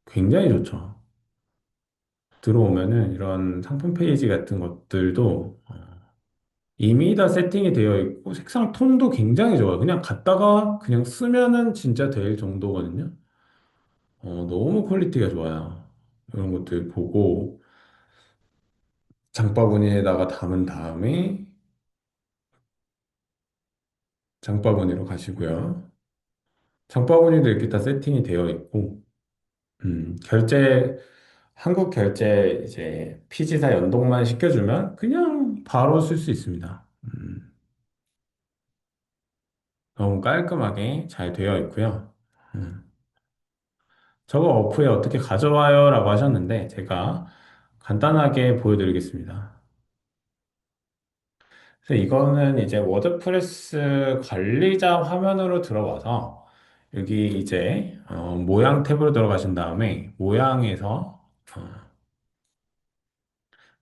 굉장히 좋죠. 들어오면은 이런 상품 페이지 같은 것들도 이미 다 세팅이 되어 있고 색상 톤도 굉장히 좋아요. 그냥 갖다가 그냥 쓰면은 진짜 될 정도거든요. 너무 퀄리티가 좋아요. 이런 것들 보고 장바구니에다가 담은 다음에 장바구니로 가시고요. 장바구니도 이렇게 다 세팅이 되어 있고, 결제, 한국 결제 이제 피지사 연동만 시켜주면 그냥 바로 쓸 수 있습니다. 너무 깔끔하게 잘 되어 있고요. 음, 저거 어플에 어떻게 가져와요? 라고 하셨는데, 제가 간단하게 보여드리겠습니다. 그래서 이거는 이제 워드프레스 관리자 화면으로 들어가서, 여기 이제 모양 탭으로 들어가신 다음에, 모양에서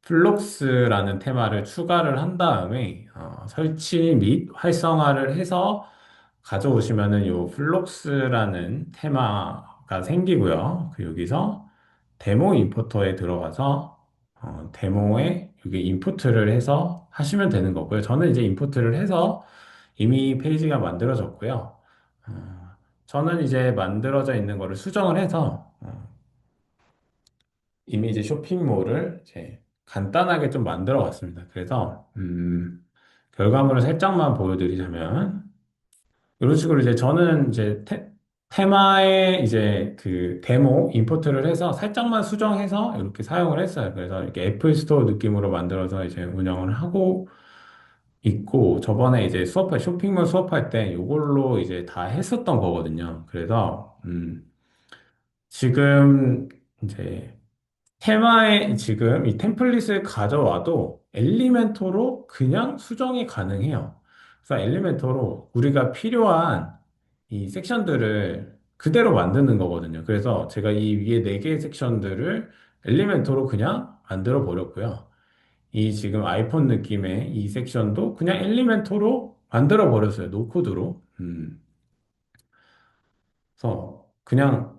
플록스라는 테마를 추가를 한 다음에 설치 및 활성화를 해서 가져오시면은 요 플록스라는 테마가 생기고요. 그 여기서 데모 임포터에 들어가서 데모에 여기 임포트를 해서 하시면 되는 거고요. 저는 이제 임포트를 해서 이미 페이지가 만들어졌고요. 어, 저는 이제 만들어져 있는 거를 수정을 해서 이미 이제 쇼핑몰을 이제 간단하게 좀 만들어 왔습니다. 그래서, 결과물을 살짝만 보여드리자면, 이런 식으로 이제 저는 이제 테마에 이제 그 데모, 임포트를 해서 살짝만 수정해서 이렇게 사용을 했어요. 그래서 이렇게 애플 스토어 느낌으로 만들어서 이제 운영을 하고 있고, 저번에 이제 쇼핑몰 수업할 때 이걸로 이제 다 했었던 거거든요. 그래서, 지금 이제 테마에 지금 이 템플릿을 가져와도 엘리멘토로 그냥 수정이 가능해요. 그래서 엘리멘토로 우리가 필요한 이 섹션들을 그대로 만드는 거거든요. 그래서 제가 이 위에 네 개의 섹션들을 엘리멘토로 그냥 만들어 버렸고요. 이 지금 아이폰 느낌의 이 섹션도 그냥 엘리멘토로 만들어 버렸어요. 노코드로. 그래서 그냥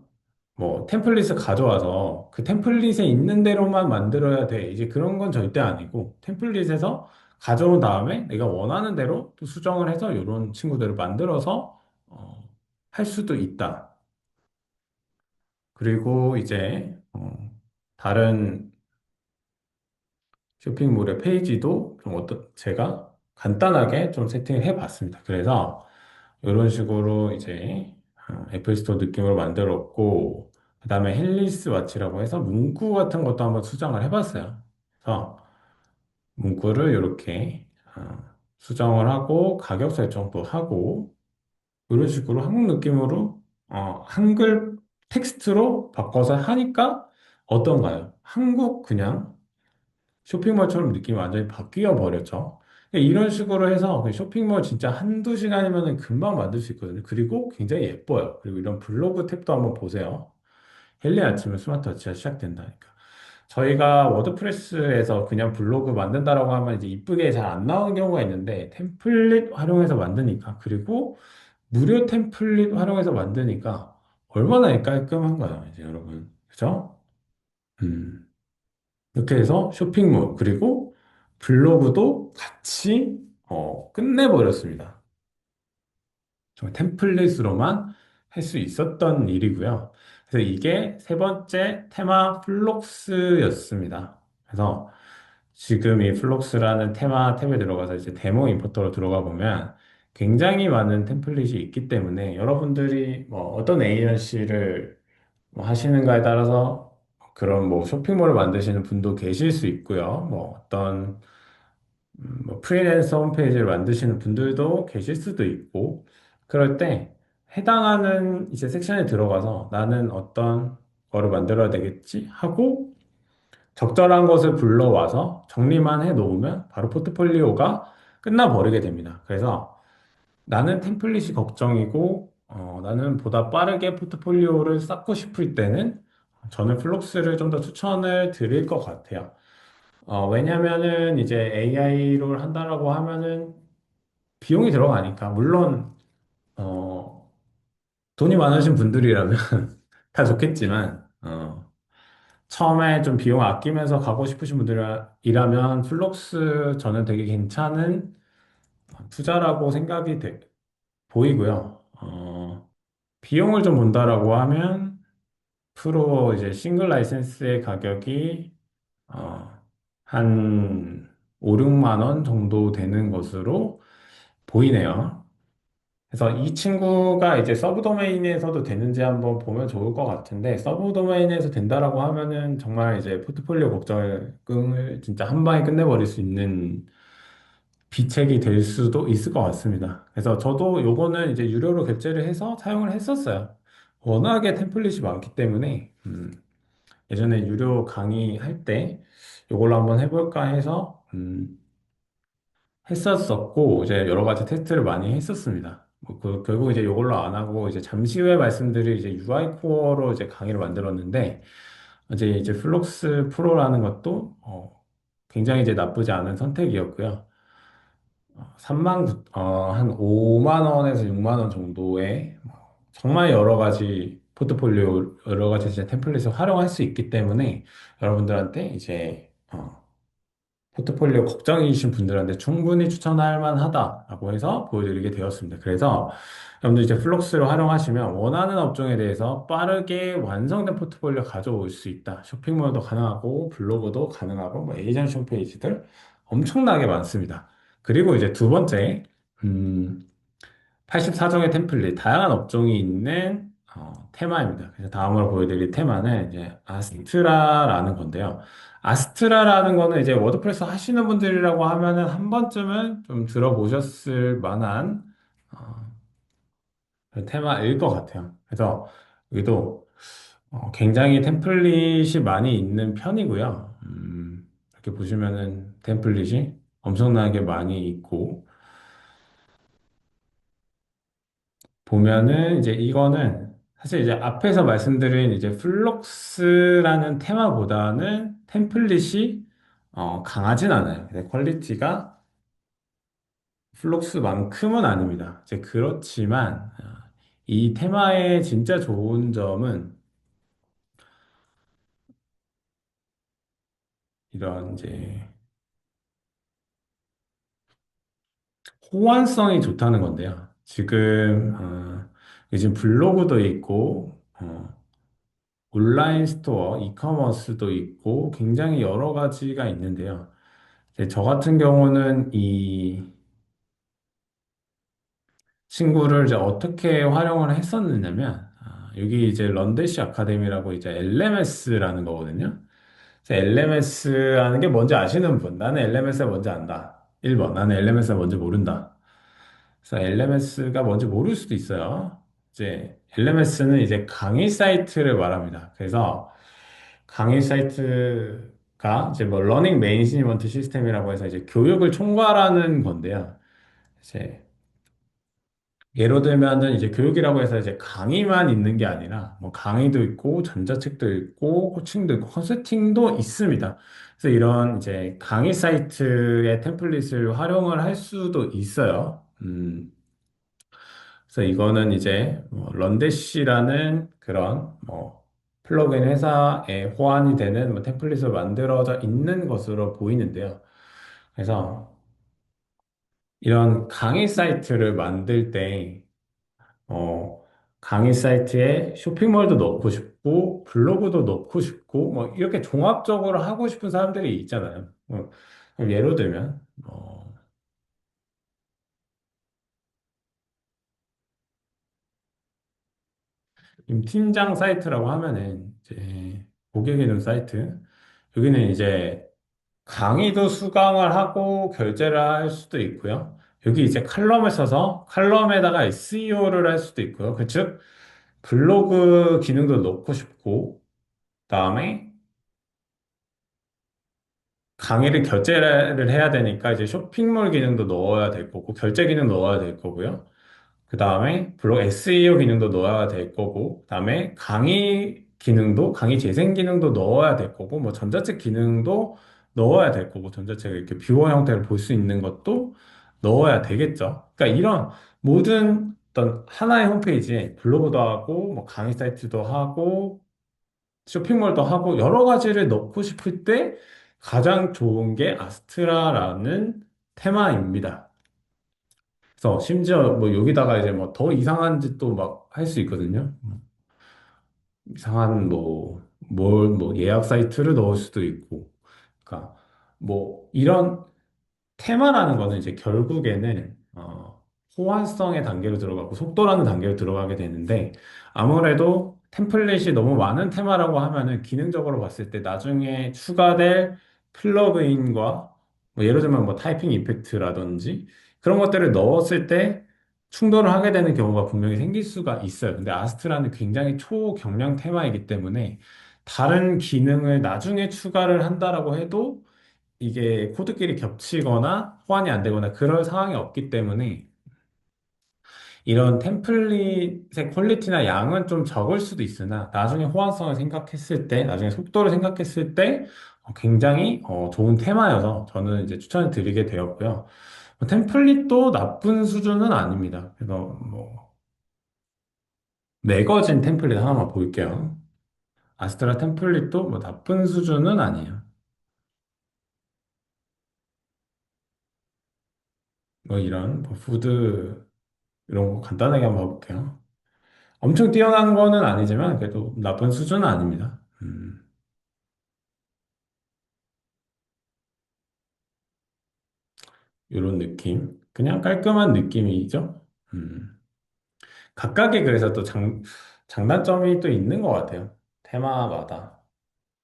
뭐 템플릿을 가져와서 그 템플릿에 있는 대로만 만들어야 돼. 이제 그런 건 절대 아니고 템플릿에서 가져온 다음에 내가 원하는 대로 또 수정을 해서 이런 친구들을 만들어서 할 수도 있다. 그리고 이제 다른 쇼핑몰의 페이지도 좀 제가 간단하게 좀 세팅을 해봤습니다. 그래서 이런 식으로 이제 애플 스토어 느낌으로 만들었고, 그 다음에 헬리스 와치라고 해서 문구 같은 것도 한번 수정을 해봤어요. 그래서 문구를 이렇게 수정을 하고, 가격 설정도 하고, 이런 식으로 한국 느낌으로 한글 텍스트로 바꿔서 하니까 어떤가요? 한국 그냥 쇼핑몰처럼 느낌이 완전히 바뀌어 버렸죠. 이런 식으로 해서 그 쇼핑몰 진짜 한두 시간이면 금방 만들 수 있거든요. 그리고 굉장히 예뻐요. 그리고 이런 블로그 탭도 한번 보세요. 헬리 아침에 스마트워치가 시작된다니까. 저희가 워드프레스에서 그냥 블로그 만든다라고 하면 이제 이쁘게 잘 안 나오는 경우가 있는데 템플릿 활용해서 만드니까 그리고 무료 템플릿 활용해서 만드니까 얼마나 깔끔한가요, 이제 여러분. 그죠? 음. 이렇게 해서 쇼핑몰, 그리고 블로그도 같이 끝내버렸습니다. 정말 템플릿으로만 할 수 있었던 일이고요. 그래서 이게 세 번째 테마 플록스였습니다. 그래서 지금 이 플록스라는 테마 탭에 들어가서 이제 데모 임포터로 들어가 보면 굉장히 많은 템플릿이 있기 때문에 여러분들이 뭐 어떤 에이전시를 뭐 하시는가에 따라서 그런 뭐 쇼핑몰을 만드시는 분도 계실 수 있고요. 뭐 어떤 뭐 프리랜서 홈페이지를 만드시는 분들도 계실 수도 있고 그럴 때 해당하는 이제 섹션에 들어가서 나는 어떤 거를 만들어야 되겠지 하고 적절한 것을 불러와서 정리만 해 놓으면 바로 포트폴리오가 끝나 버리게 됩니다. 그래서 나는 템플릿이 걱정이고, 나는 보다 빠르게 포트폴리오를 쌓고 싶을 때는 저는 플록스를 좀 더 추천을 드릴 것 같아요. 왜냐면은 이제 AI로 한다라고 하면은 비용이 들어가니까, 물론, 어, 돈이 많으신 분들이라면 다 좋겠지만, 처음에 좀 비용 아끼면서 가고 싶으신 분들이라면 플록스 저는 되게 괜찮은 투자라고 생각이 보이고요. 비용을 좀 본다라고 하면 프로 이제 싱글 라이센스의 가격이 어, 한 5, 6만 원 정도 되는 것으로 보이네요. 그래서 이 친구가 이제 서브 도메인에서도 되는지 한번 보면 좋을 것 같은데, 서브 도메인에서 된다라고 하면은 정말 이제 포트폴리오 걱정을 진짜 한 방에 끝내버릴 수 있는 비책이 될 수도 있을 것 같습니다. 그래서 저도 요거는 이제 유료로 결제를 해서 사용을 했었어요. 워낙에 템플릿이 많기 때문에, 예전에 유료 강의할 때 요걸로 한번 해볼까 해서, 했었었고, 이제 여러 가지 테스트를 많이 했었습니다. 결국 이제 이걸로 안 하고, 이제 잠시 후에 말씀드릴 이제 UI 코어로 이제 강의를 만들었는데, 이제 플럭스 프로라는 것도, 굉장히 이제 나쁘지 않은 선택이었고요. 한 5만 원에서 6만 원 정도의 정말 여러 가지 포트폴리오, 여러 가지 이제 템플릿을 활용할 수 있기 때문에 여러분들한테 이제, 포트폴리오 걱정이신 분들한테 충분히 추천할 만하다라고 해서 보여드리게 되었습니다. 그래서 여러분들 이제 플럭스를 활용하시면 원하는 업종에 대해서 빠르게 완성된 포트폴리오 가져올 수 있다. 쇼핑몰도 가능하고 블로그도 가능하고 뭐 에이전시 홈페이지들 엄청나게 많습니다. 그리고 이제 두 번째, 음, 84종의 템플릿, 다양한 업종이 있는 테마입니다. 그래서 다음으로 보여드릴 테마는 이제 아스트라라는 건데요. 아스트라라는 거는 이제 워드프레스 하시는 분들이라고 하면은 한 번쯤은 좀 들어보셨을 만한 어, 그 테마일 것 같아요. 그래서 여기도 굉장히 템플릿이 많이 있는 편이고요. 이렇게 보시면은 템플릿이 엄청나게 많이 있고, 보면은 이제 이거는 사실 이제 앞에서 말씀드린 이제 플럭스라는 테마보다는 템플릿이 강하진 않아요. 근데 퀄리티가 플럭스만큼은 아닙니다. 이제 그렇지만 이 테마의 진짜 좋은 점은 이런 이제 호환성이 좋다는 건데요. 지금 블로그도 있고 온라인 스토어, 이커머스도 있고 굉장히 여러 가지가 있는데요. 이제 저 같은 경우는 이 친구를 이제 어떻게 활용을 했었느냐면, 여기 이제 런데시 아카데미라고 이제 LMS라는 거거든요. LMS 하는 게 뭔지 아시는 분? 나는 LMS가 뭔지 안다. 1번, 나는 LMS가 뭔지 모른다. 그래서 LMS가 뭔지 모를 수도 있어요. 이제 LMS는 이제 강의 사이트를 말합니다. 그래서 강의 사이트가 이제 뭐 러닝 매니지먼트 시스템이라고 해서 이제 교육을 총괄하는 건데요. 이제 예로 들면은 이제 교육이라고 해서 이제 강의만 있는 게 아니라 뭐 강의도 있고 전자책도 있고 코칭도 있고 컨설팅도 있습니다. 그래서 이런 이제 강의 사이트의 템플릿을 활용을 할 수도 있어요. 그래서 이거는 이제 뭐 런데시라는 그런 뭐 플러그인 회사에 호환이 되는 뭐 템플릿으로 만들어져 있는 것으로 보이는데요. 그래서 이런 강의 사이트를 만들 때 강의 사이트에 쇼핑몰도 넣고 싶고, 블로그도 넣고 싶고, 뭐, 이렇게 종합적으로 하고 싶은 사람들이 있잖아요. 예로 들면, 팀장 사이트라고 하면은, 이제, 고객 이름 사이트. 여기는 이제, 강의도 수강을 하고 결제를 할 수도 있고요. 여기 이제 칼럼을 써서 칼럼에다가 SEO를 할 수도 있고요. 그 즉, 블로그 기능도 넣고 싶고, 그다음에 강의를 결제를 해야 되니까 이제 쇼핑몰 기능도 넣어야 될 거고, 결제 기능 넣어야 될 거고요. 그 다음에 블로그 SEO 기능도 넣어야 될 거고, 그 다음에 강의 기능도, 강의 재생 기능도 넣어야 될 거고, 뭐 전자책 기능도 넣어야 될 거고, 전자책을 이렇게 뷰어 형태로 볼 수 있는 것도 넣어야 되겠죠. 그러니까 이런 모든 어떤 하나의 홈페이지에 블로그도 하고, 뭐 강의 사이트도 하고, 쇼핑몰도 하고 여러 가지를 넣고 싶을 때 가장 좋은 게 아스트라라는 테마입니다. 그래서 심지어 뭐 여기다가 이제 뭐 더 이상한 짓도 막 할 수 있거든요. 이상한 뭐 예약 사이트를 넣을 수도 있고. 그러니까 뭐 이런 테마라는 거는 이제 결국에는 호환성의 단계로 들어가고 속도라는 단계로 들어가게 되는데 아무래도 템플릿이 너무 많은 테마라고 하면은 기능적으로 봤을 때 나중에 추가될 플러그인과 뭐 예를 들면 뭐 타이핑 이펙트라든지 그런 것들을 넣었을 때 충돌을 하게 되는 경우가 분명히 생길 수가 있어요. 근데 아스트라는 굉장히 초경량 테마이기 때문에 다른 기능을 나중에 추가를 한다라고 해도 이게 코드끼리 겹치거나 호환이 안 되거나 그럴 상황이 없기 때문에 이런 템플릿의 퀄리티나 양은 좀 적을 수도 있으나 나중에 호환성을 생각했을 때, 나중에 속도를 생각했을 때 굉장히 좋은 테마여서 저는 이제 추천을 드리게 되었고요. 템플릿도 나쁜 수준은 아닙니다. 그래서 뭐 매거진 템플릿 하나만 볼게요. 아스트라 템플릿도 뭐 나쁜 수준은 아니에요. 뭐 이런 뭐 푸드 이런 거 간단하게 한번 봐볼게요. 엄청 뛰어난 거는 아니지만 그래도 나쁜 수준은 아닙니다. 이런 느낌. 그냥 깔끔한 느낌이죠. 음. 각각의 그래서 또 장단점이 또 있는 것 같아요. 테마마다.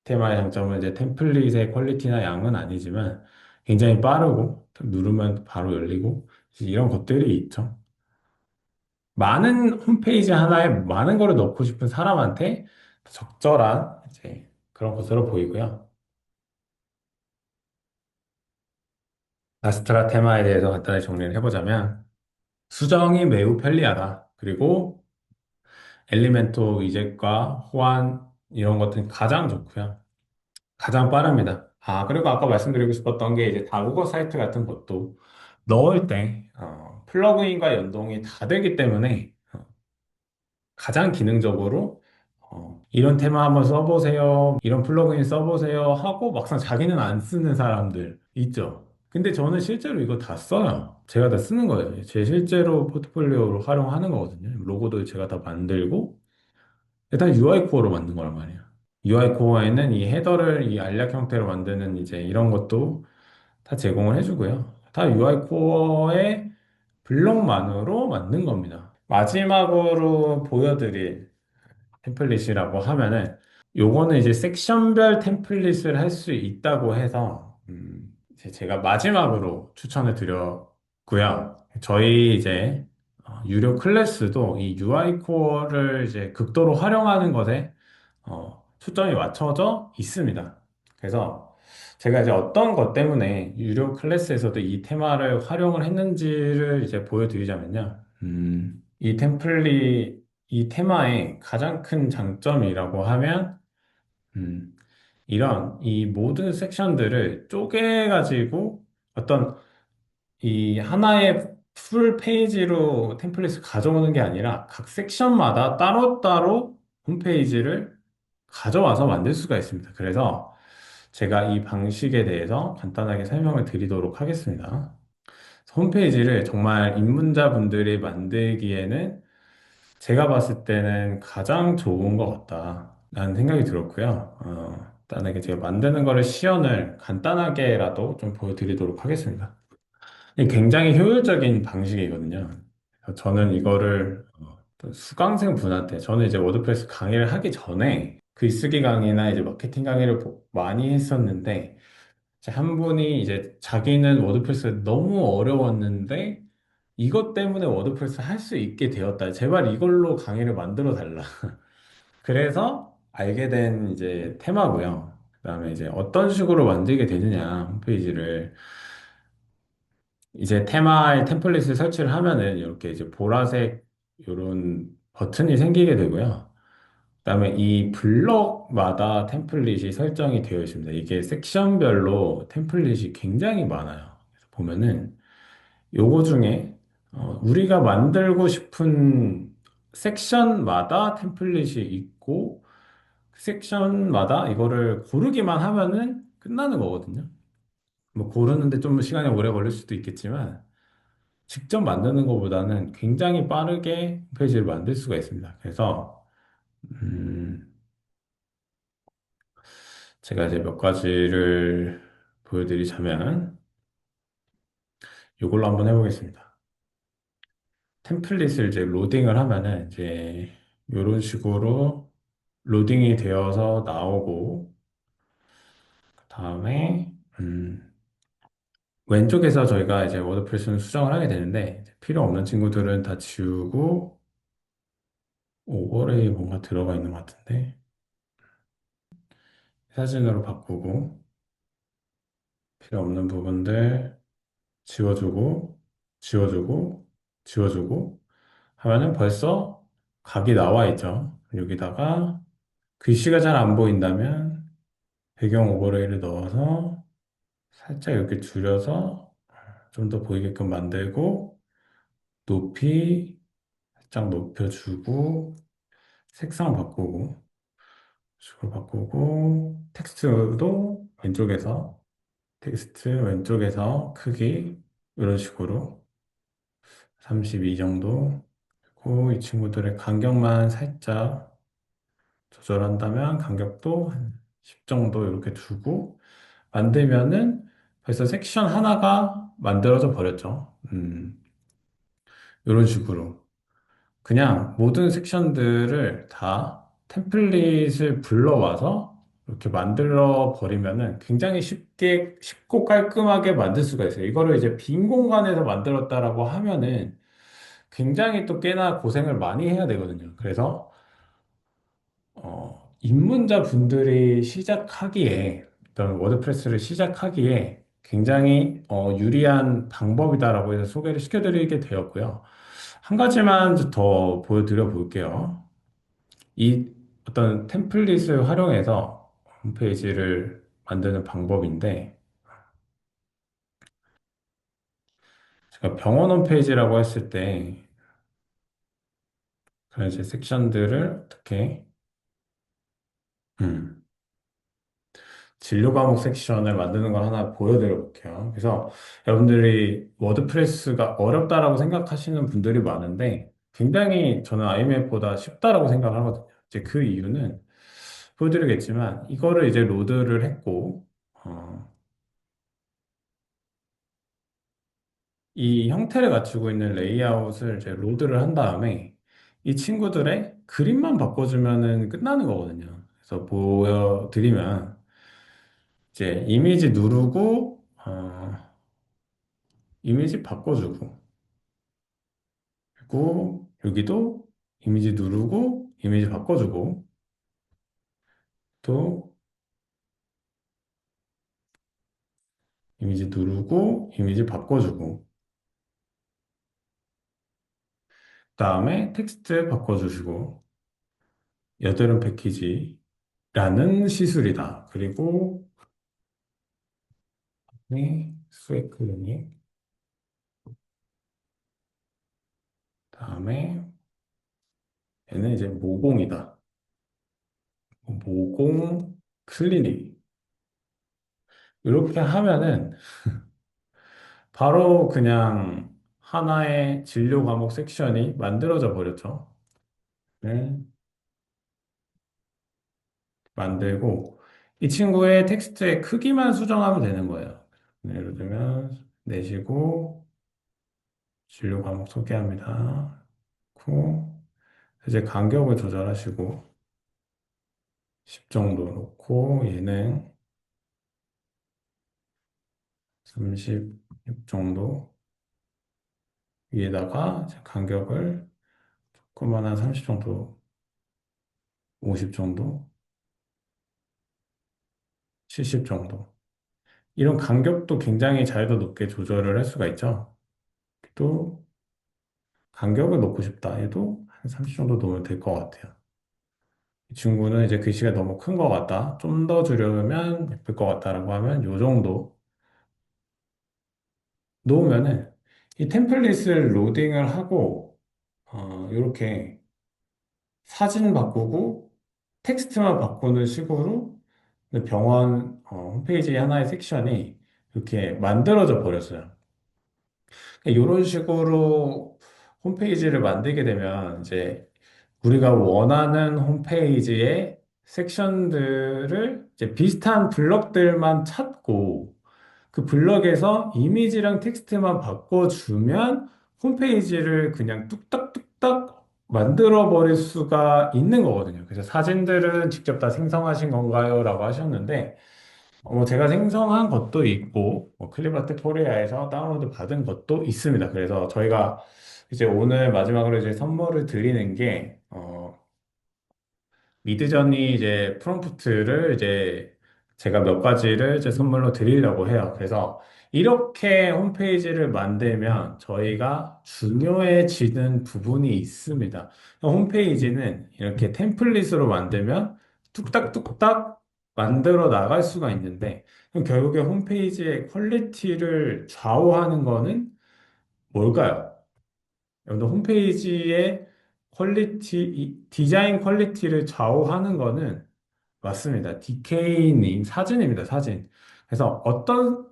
테마의 장점은 이제 템플릿의 퀄리티나 양은 아니지만 굉장히 빠르고 누르면 바로 열리고 이런 것들이 있죠. 많은 홈페이지 하나에 많은 거를 넣고 싶은 사람한테 적절한 이제 그런 것으로 보이고요. 아스트라 테마에 대해서 간단히 정리를 해보자면 수정이 매우 편리하다. 그리고 엘리멘토 이젝과 호환 이런 것들은 가장 좋고요. 가장 빠릅니다. 아, 그리고 아까 말씀드리고 싶었던 게 이제 다국어 사이트 같은 것도 넣을 때 플러그인과 연동이 다 되기 때문에 가장 기능적으로 이런 테마 한번 써보세요. 이런 플러그인 써보세요. 하고 막상 자기는 안 쓰는 사람들 있죠. 근데 저는 실제로 이거 다 써요. 제가 다 쓰는 거예요. 제 실제로 포트폴리오로 활용하는 거거든요. 로고도 제가 다 만들고 일단 UI 코어로 만든 거란 말이에요. UI 코어에는 이 헤더를 이 알약 형태로 만드는 이제 이런 것도 다 제공을 해주고요. 다 UI 코어의 블록만으로 만든 겁니다. 마지막으로 보여드릴 템플릿이라고 하면은 요거는 이제 섹션별 템플릿을 할 수 있다고 해서 이제 제가 마지막으로 추천을 드렸고요. 저희 이제 유료 클래스도 이 UI 코어를 이제 극도로 활용하는 것에 초점이 맞춰져 있습니다. 그래서 제가 이제 어떤 것 때문에 유료 클래스에서도 이 테마를 활용을 했는지를 이제 보여드리자면요. 이 템플릿, 이 테마의 가장 큰 장점이라고 하면, 음, 이런 이 모든 섹션들을 쪼개가지고 어떤 이 하나의 풀 페이지로 템플릿을 가져오는 게 아니라 각 섹션마다 따로따로 홈페이지를 가져와서 만들 수가 있습니다. 그래서 제가 이 방식에 대해서 간단하게 설명을 드리도록 하겠습니다. 홈페이지를 정말 입문자분들이 만들기에는 제가 봤을 때는 가장 좋은 것 같다라는 생각이 들었고요. 일단은 제가 만드는 거를 시연을 간단하게라도 좀 보여드리도록 하겠습니다. 이게 굉장히 효율적인 방식이거든요. 그래서 저는 이거를 또 수강생 분한테 저는 이제 워드프레스 강의를 하기 전에 글쓰기 강의나 이제 마케팅 강의를 많이 했었는데 이제 한 분이 이제 자기는 워드프레스 너무 어려웠는데 이것 때문에 워드프레스 할 수 있게 되었다. 제발 이걸로 강의를 만들어 달라. 그래서 알게 된 이제 테마고요. 그다음에 이제 어떤 식으로 만들게 되느냐 홈페이지를 이제 테마의 템플릿을 설치를 하면은 이렇게 이제 보라색 이런 버튼이 생기게 되고요. 그다음에 이 블럭마다 템플릿이 설정이 되어 있습니다. 이게 섹션별로 템플릿이 굉장히 많아요. 그래서 보면은 요거 중에 우리가 만들고 싶은 섹션마다 템플릿이 있고 그 섹션마다 이거를 고르기만 하면은 끝나는 거거든요. 뭐 고르는데 좀 시간이 오래 걸릴 수도 있겠지만 직접 만드는 것보다는 굉장히 빠르게 홈페이지를 만들 수가 있습니다. 그래서 음, 제가 이제 몇 가지를 보여드리자면 이걸로 한번 해보겠습니다. 템플릿을 이제 로딩을 하면은 이제 이런 식으로 로딩이 되어서 나오고, 그다음에 왼쪽에서 저희가 이제 워드프레스는 수정을 하게 되는데 이제 필요 없는 친구들은 다 지우고 오버레이 뭔가 들어가 있는 것 같은데 사진으로 바꾸고 필요 없는 부분들 지워주고 지워주고 지워주고 하면은 벌써 각이 나와 있죠. 여기다가 글씨가 잘 안 보인다면 배경 오버레이를 넣어서 살짝 이렇게 줄여서 좀 더 보이게끔 만들고 높이 살짝 높여주고 색상 바꾸고 식으로 바꾸고 텍스트 왼쪽에서 크기 이런 식으로 32 정도 그리고 이 친구들의 간격만 살짝 조절한다면 간격도 한 10 정도 이렇게 두고 만들면은 벌써 섹션 하나가 만들어져 버렸죠. 이런 식으로 그냥 모든 섹션들을 다 템플릿을 불러와서 이렇게 만들어 버리면은 굉장히 쉽고 깔끔하게 만들 수가 있어요. 이거를 이제 빈 공간에서 만들었다라고 하면은 굉장히 또 꽤나 고생을 많이 해야 되거든요. 그래서 입문자 분들이 시작하기에 어떤 워드프레스를 시작하기에 굉장히 유리한 방법이다라고 해서 소개를 시켜드리게 되었고요. 한 가지만 더 보여드려 볼게요. 이 어떤 템플릿을 활용해서 홈페이지를 만드는 방법인데, 제가 병원 홈페이지라고 했을 때, 그런 이제 섹션들을 어떻게, 음, 진료 과목 섹션을 만드는 걸 하나 보여드려 볼게요. 그래서 여러분들이 워드프레스가 어렵다라고 생각하시는 분들이 많은데, 굉장히 저는 IMF보다 쉽다라고 생각을 하거든요. 이제 그 이유는 보여드리겠지만, 이거를 이제 로드를 했고, 어, 이 형태를 갖추고 있는 레이아웃을 이제 로드를 한 다음에 이 친구들의 그림만 바꿔주면은 끝나는 거거든요. 그래서 보여드리면 이제 이미지 누르고 이미지 바꿔주고 그리고 여기도 이미지 누르고 이미지 바꿔주고 또 이미지 누르고 이미지 바꿔주고 그다음에 텍스트 바꿔주시고 여드름 패키지라는 시술이다. 그리고 네, 스웨 클리닉 다음에 얘는 이제 모공이다. 모공 클리닉. 이렇게 하면은 바로 그냥 하나의 진료 과목 섹션이 만들어져 버렸죠. 네, 만들고 이 친구의 텍스트의 크기만 수정하면 되는 거예요. 네, 예를 들면 내시고 진료 과목 소개합니다. 고 이제 간격을 조절하시고 10 정도 놓고 얘는 36 정도 위에다가 이제 간격을 조금만 한 30 정도, 50 정도, 70 정도. 이런 간격도 굉장히 자유도 높게 조절을 할 수가 있죠. 또 간격을 놓고 싶다 해도 한 30 정도 놓으면 될 것 같아요. 이 친구는 이제 글씨가 너무 큰 것 같다. 좀 더 줄여면 예쁠 것 같다라고 하면 이 정도 놓으면은 이 템플릿을 로딩을 하고 이렇게 사진 바꾸고 텍스트만 바꾸는 식으로 병원 홈페이지 하나의 섹션이 이렇게 만들어져 버렸어요. 이런 식으로 홈페이지를 만들게 되면 이제 우리가 원하는 홈페이지의 섹션들을 이제 비슷한 블럭들만 찾고 그 블럭에서 이미지랑 텍스트만 바꿔주면 홈페이지를 그냥 뚝딱뚝딱 만들어 버릴 수가 있는 거거든요. 그래서 사진들은 직접 다 생성하신 건가요? 라고 하셨는데, 제가 생성한 것도 있고, 클립아트 코리아에서 다운로드 받은 것도 있습니다. 그래서 저희가 이제 오늘 마지막으로 이제 선물을 드리는 게, 미드저니 이제 프롬프트를 이제 제가 몇 가지를 이제 선물로 드리려고 해요. 그래서 이렇게 홈페이지를 만들면 저희가 중요해지는 부분이 있습니다. 홈페이지는 이렇게 템플릿으로 만들면 뚝딱뚝딱 만들어 나갈 수가 있는데 그럼 결국에 홈페이지의 퀄리티를 좌우하는 거는 뭘까요? 여러분들 홈페이지의 디자인 퀄리티를 좌우하는 거는 맞습니다. DK님 사진입니다, 사진. 그래서 어떤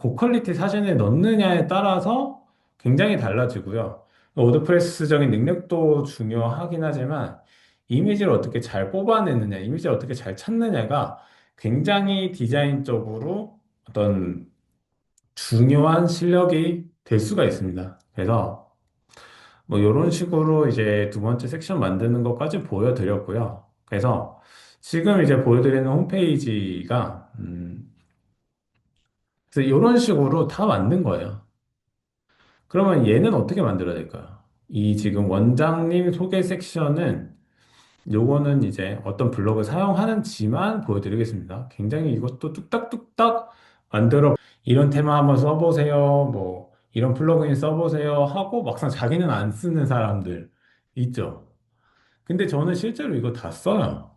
고퀄리티 사진을 넣느냐에 따라서 굉장히 달라지고요. 워드프레스적인 능력도 중요하긴 하지만 이미지를 어떻게 잘 뽑아내느냐, 이미지를 어떻게 잘 찾느냐가 굉장히 디자인적으로 어떤 중요한 실력이 될 수가 있습니다. 그래서 뭐 이런 식으로 이제 두 번째 섹션 만드는 것까지 보여드렸고요. 그래서 지금 이제 보여드리는 홈페이지가 그래서 이런 식으로 다 만든 거예요. 그러면 얘는 어떻게 만들어야 될까요? 이 지금 원장님 소개 섹션은 요거는 이제 어떤 블록을 사용하는지만 보여드리겠습니다. 굉장히 이것도 뚝딱뚝딱 만들어 이런 테마 한번 써보세요. 뭐 이런 플러그인 써보세요 하고 막상 자기는 안 쓰는 사람들 있죠. 근데 저는 실제로 이거 다 써요.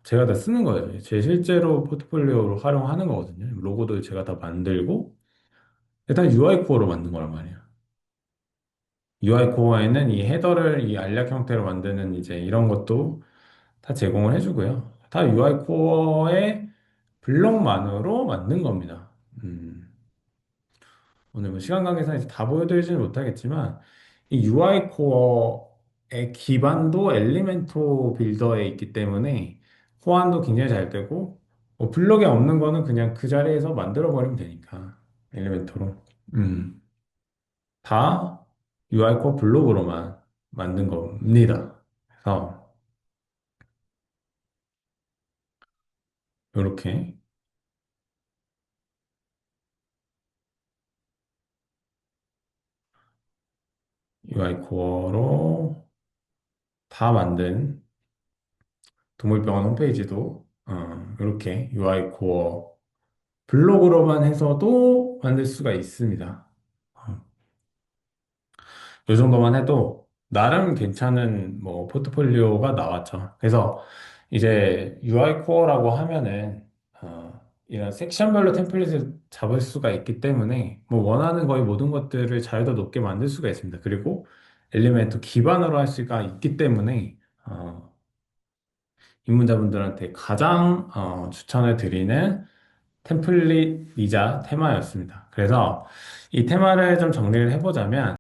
제가 다 쓰는 거예요. 제 실제로 포트폴리오로 활용하는 거거든요. 로고도 제가 다 만들고, 일단 UI 코어로 만든 거란 말이에요. UI 코어에는 이 헤더를 이 알약 형태로 만드는 이제 이런 것도 다 제공을 해주고요. 다 UI 코어의 블록만으로 만든 겁니다. 음. 오늘 뭐 시간 관계상 이제 다 보여드리지는 못하겠지만 이 UI 코어의 기반도 엘리멘토 빌더에 있기 때문에 호환도 굉장히 잘 되고 뭐 블럭에 없는 거는 그냥 그 자리에서 만들어 버리면 되니까 엘리멘토로 다 UI 코어 블록으로만 만든 겁니다. 그래서 이렇게 UI 코어로 다 만든 동물병원 홈페이지도 이렇게 UI 코어 블록으로만 해서도 만들 수가 있습니다. 어, 이 정도만 해도 나름 괜찮은 뭐 포트폴리오가 나왔죠. 그래서 이제 UI 코어라고 하면은 이런 섹션별로 템플릿을 잡을 수가 있기 때문에 뭐 원하는 거의 모든 것들을 자유도 높게 만들 수가 있습니다. 그리고 엘리멘트 기반으로 할 수가 있기 때문에 입문자분들한테 가장 추천을 드리는 템플릿이자 테마였습니다. 그래서 이 테마를 좀 정리를 해보자면